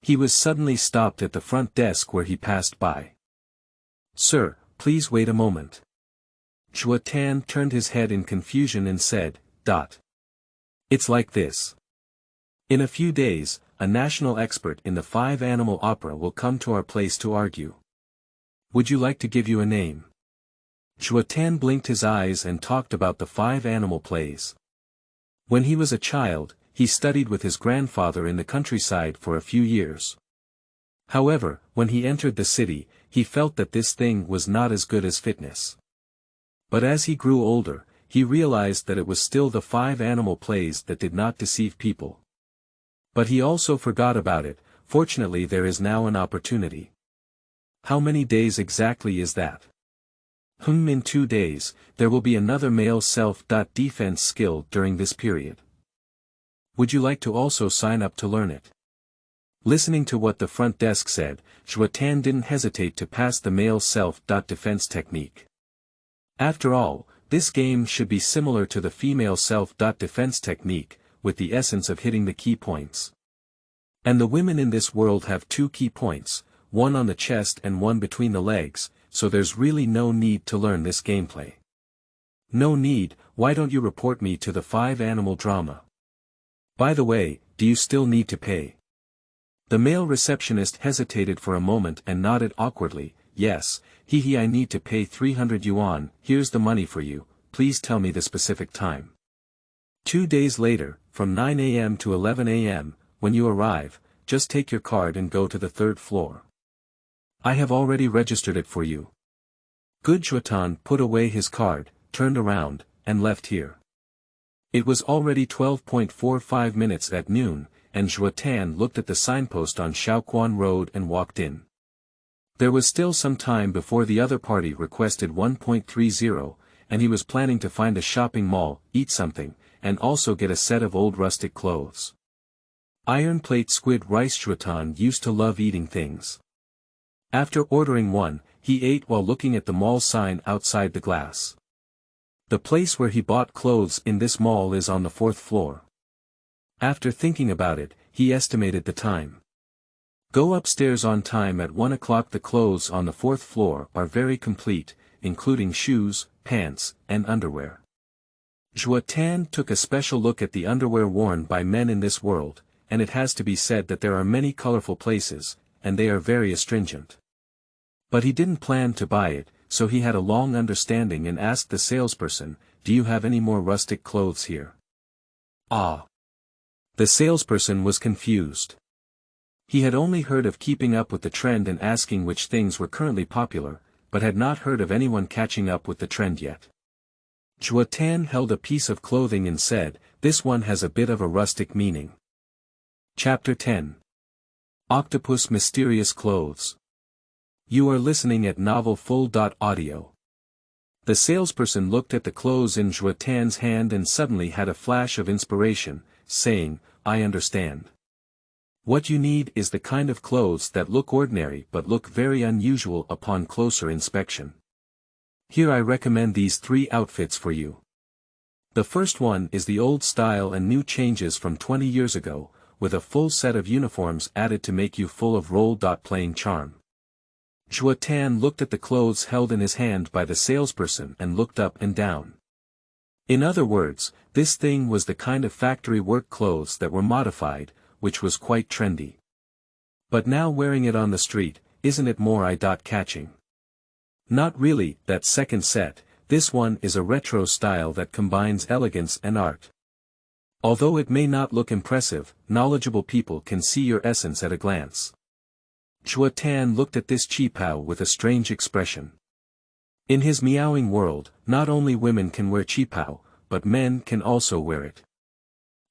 He was suddenly stopped at the front desk where he passed by. Sir, please wait a moment. Zhuo Tan turned his head in confusion and said, It's like this. In a few days, a national expert in the 5-animal opera will come to our place to argue. Would you like to give you a name? Zhuo Tan blinked his eyes and talked about the 5-animal plays. When he was a child, he studied with his grandfather in the countryside for a few years. However, when he entered the city, he felt that this thing was not as good as fitness. But as he grew older, he realized that it was still the 5-animal plays that did not deceive people. But he also forgot about it. Fortunately there is now an opportunity. How many days exactly is that? In 2 days, there will be another male self-defense skill during this period. Would you like to also sign up to learn it? Listening to what the front desk said, Zhuo Tan didn't hesitate to pass the male self-defense technique. After all, this game should be similar to the female self-defense technique, with the essence of hitting the key points. And the women in this world have 2 key points, one on the chest and one between the legs, so there's really no need to learn this gameplay. No need, why don't you report me to the 5-animal drama? By the way, do you still need to pay? The male receptionist hesitated for a moment and nodded awkwardly, yes, I need to pay 300 yuan, here's the money for you, please tell me the specific time. 2 days later, from 9 a.m. to 11 a.m., when you arrive, just take your card and go to the 3rd floor. I have already registered it for you. Good. Zhuotan put away his card, turned around, and left here. It was already 12.45 minutes at noon, and Zhuo Tan looked at the signpost on Xiaoquan Road and walked in. There was still some time before the other party requested 1.30, and he was planning to find a shopping mall, eat something, and also get a set of old rustic clothes. Iron plate squid rice. Zhuotan used to love eating things. After ordering one, he ate while looking at the mall sign outside the glass. The place where he bought clothes in this mall is on the 4th floor. After thinking about it, he estimated the time. Go upstairs on time at 1 o'clock. The clothes on the 4th floor are very complete, including shoes, pants, and underwear. Zhuo Tan took a special look at the underwear worn by men in this world, and it has to be said that there are many colorful places, and they are very astringent. But he didn't plan to buy it, so he had a long understanding and asked the salesperson, "Do you have any more rustic clothes here?" Ah! The salesperson was confused. He had only heard of keeping up with the trend and asking which things were currently popular, but had not heard of anyone catching up with the trend yet. Zhuo Tan held a piece of clothing and said, "This one has a bit of a rustic meaning." Chapter 10. Octopus Mysterious Clothes. You are listening at Novel Full.audio. The salesperson looked at the clothes in Zhuo Tan's hand and suddenly had a flash of inspiration, saying, "I understand. What you need is the kind of clothes that look ordinary but look very unusual upon closer inspection. Here I recommend these 3 outfits for you. The first one is the old style and new changes from 20 years ago, with a full set of uniforms added to make you full of role-playing charm." Zhuo Tan looked at the clothes held in his hand by the salesperson and looked up and down. In other words, this thing was the kind of factory work clothes that were modified, which was quite trendy. But now wearing it on the street, isn't it more eye-catching? Not really. That second set, this one is a retro style that combines elegance and art. Although it may not look impressive, knowledgeable people can see your essence at a glance. Zhuo Tan looked at this qipao with a strange expression. In his meowing world, not only women can wear qipao, but men can also wear it.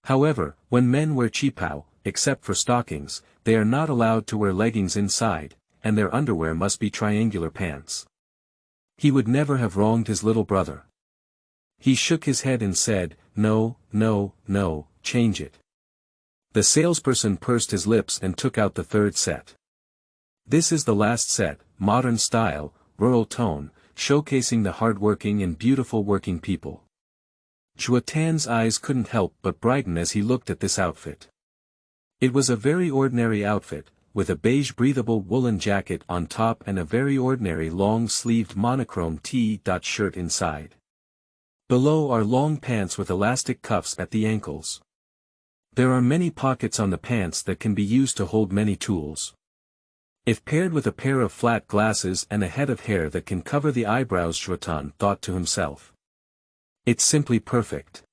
However, when men wear qipao, except for stockings, they are not allowed to wear leggings inside, and their underwear must be triangular pants. He would never have wronged his little brother. He shook his head and said, "No, no, no, change it." The salesperson pursed his lips and took out the third set. This is the last set, modern style, rural tone, showcasing the hard-working and beautiful working people. Zhuo Tan's eyes couldn't help but brighten as he looked at this outfit. It was a very ordinary outfit, with a beige breathable woolen jacket on top and a very ordinary long-sleeved monochrome T-shirt inside. Below are long pants with elastic cuffs at the ankles. There are many pockets on the pants that can be used to hold many tools. If paired with a pair of flat glasses and a head of hair that can cover the eyebrows, Zhuotan thought to himself. It's simply perfect.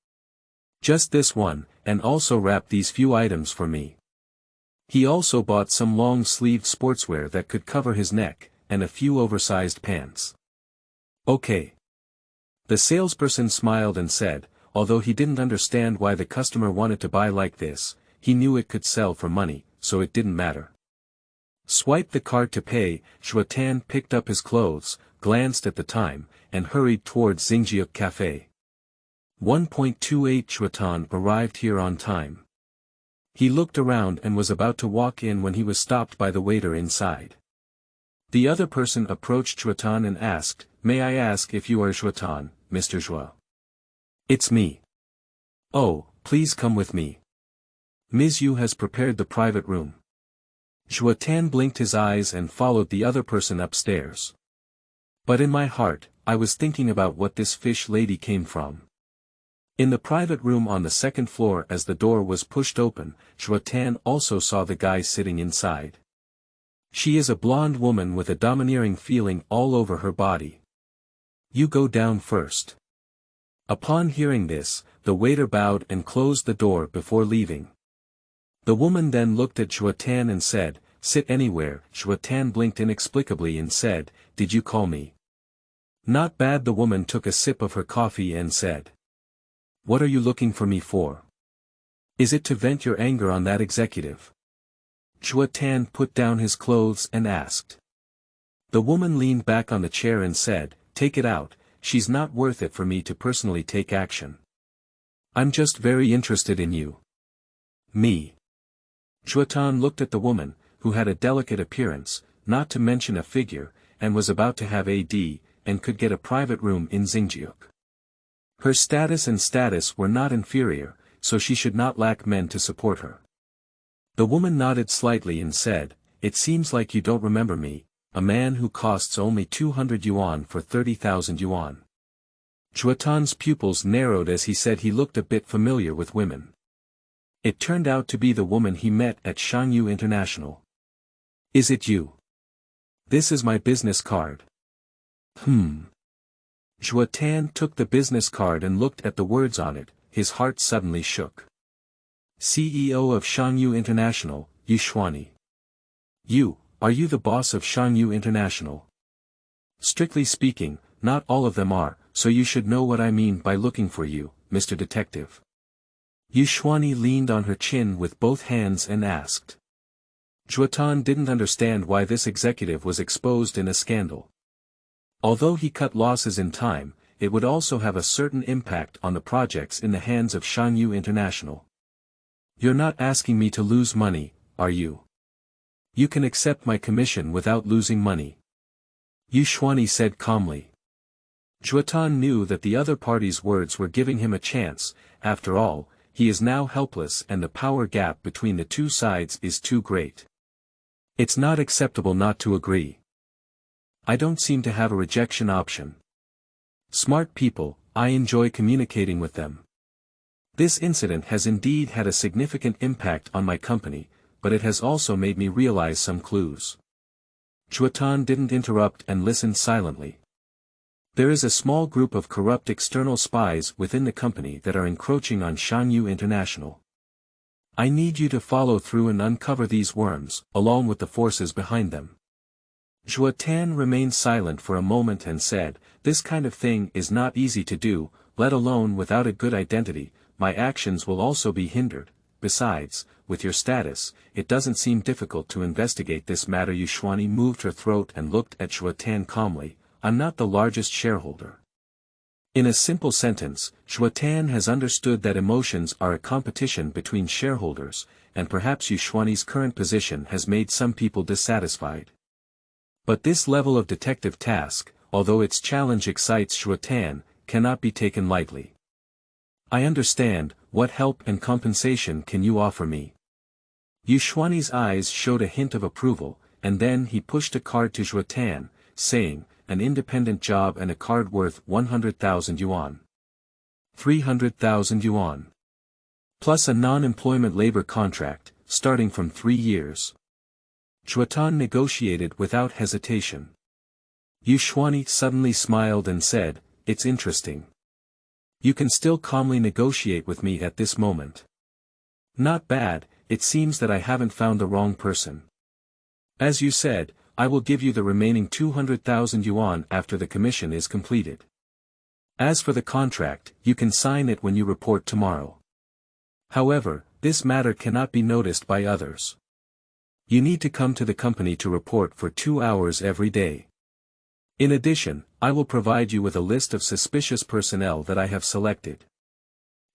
Just this one, and also wrap these few items for me. He also bought some long-sleeved sportswear that could cover his neck, and a few oversized pants. Okay. The salesperson smiled and said, although he didn't understand why the customer wanted to buy like this, he knew it could sell for money, so it didn't matter. Swiped the card to pay, Zhuo Tan picked up his clothes, glanced at the time, and hurried towards Xinjiang Cafe. 1.28 Zhuotan arrived here on time. He looked around and was about to walk in when he was stopped by the waiter inside. The other person approached Zhuotan and asked, "May I ask if you are Zhuotan, Mr. Zhuo?" "It's me." "Oh, please come with me. Ms. Yu has prepared the private room." Zhuo Tan blinked his eyes and followed the other person upstairs. But in my heart, I was thinking about what this fish lady came from. In the private room on the second floor, as the door was pushed open, Zhuo Tan also saw the guy sitting inside. She is a blonde woman with a domineering feeling all over her body. "You go down first." Upon hearing this, the waiter bowed and closed the door before leaving. The woman then looked at Zhuo Tan and said, "Sit anywhere." Zhuo Tan blinked inexplicably and said, "Did you call me?" "Not bad." The woman took a sip of her coffee and said, "What are you looking for me for? Is it to vent your anger on that executive?" Zhuo Tan put down his clothes and asked. The woman leaned back on the chair and said, "Take it out, she's not worth it for me to personally take action. I'm just very interested in you." "Me?" Zhuotan looked at the woman, who had a delicate appearance, not to mention a figure, and was about to have AD, and could get a private room in Xinjiang. Her status and status were not inferior, so she should not lack men to support her. The woman nodded slightly and said, "It seems like you don't remember me, a man who costs only 200 yuan for 30,000 yuan. Zhuotan's pupils narrowed as he said he looked a bit familiar with women. It turned out to be the woman he met at Shangyu International. Is it you? This is my business card. Zhuo Tan took the business card and looked at the words on it, his heart suddenly shook. CEO of Shangyu International, Yuxuani. Are you the boss of Shangyu International? Strictly speaking, not all of them are, so you should know what I mean by looking for you, Mr. Detective. Yuxuani leaned on her chin with both hands and asked. Zhuotan didn't understand why this executive was exposed in a scandal. Although he cut losses in time, it would also have a certain impact on the projects in the hands of Shangyu International. You're not asking me to lose money, are you? You can accept my commission without losing money. Yuxuani said calmly. Zhuotan knew that the other party's words were giving him a chance. After all, he is now helpless and the power gap between the two sides is too great. It's not acceptable not to agree. I don't seem to have a rejection option. Smart people, I enjoy communicating with them. This incident has indeed had a significant impact on my company, but it has also made me realize some clues. Zhuotan didn't interrupt and listened silently. There is a small group of corrupt external spies within the company that are encroaching on Shangyu International. I need you to follow through and uncover these worms, along with the forces behind them. Zhuo Tan remained silent for a moment and said, this kind of thing is not easy to do, let alone without a good identity. My actions will also be hindered. Besides, with your status, it doesn't seem difficult to investigate this matter. Yuxuani moved her throat and looked at Zhuo Tan calmly. I'm not the largest shareholder. In a simple sentence, Zhuo Tan has understood that emotions are a competition between shareholders, and perhaps Yuxuani's current position has made some people dissatisfied. But this level of detective task, although its challenge excites Zhuo Tan, cannot be taken lightly. I understand. What help and compensation can you offer me? Yuxuani's eyes showed a hint of approval, and then he pushed a card to Zhuo Tan, saying, an independent job and a card worth 100,000 yuan. 300,000 yuan. Plus a non-employment labor contract, starting from 3 years. Zhuotan negotiated without hesitation. Yuxuani suddenly smiled and said, it's interesting. You can still calmly negotiate with me at this moment. Not bad, it seems that I haven't found the wrong person. As you said, I will give you the remaining 200,000 yuan after the commission is completed. As for the contract, you can sign it when you report tomorrow. However, this matter cannot be noticed by others. You need to come to the company to report for 2 hours every day. In addition, I will provide you with a list of suspicious personnel that I have selected.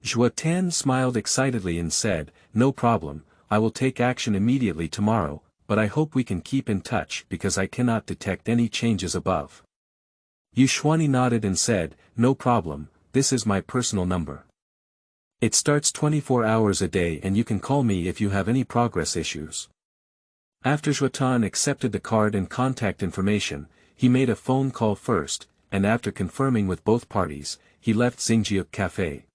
Zhuo Tan smiled excitedly and said, no problem, I will take action immediately tomorrow, but I hope we can keep in touch because I cannot detect any changes above. Yuxuani nodded and said, no problem, this is my personal number. It starts 24 hours a day and you can call me if you have any progress issues. After Zhuotan accepted the card and contact information, he made a phone call first, and after confirming with both parties, he left Xingjiu Cafe.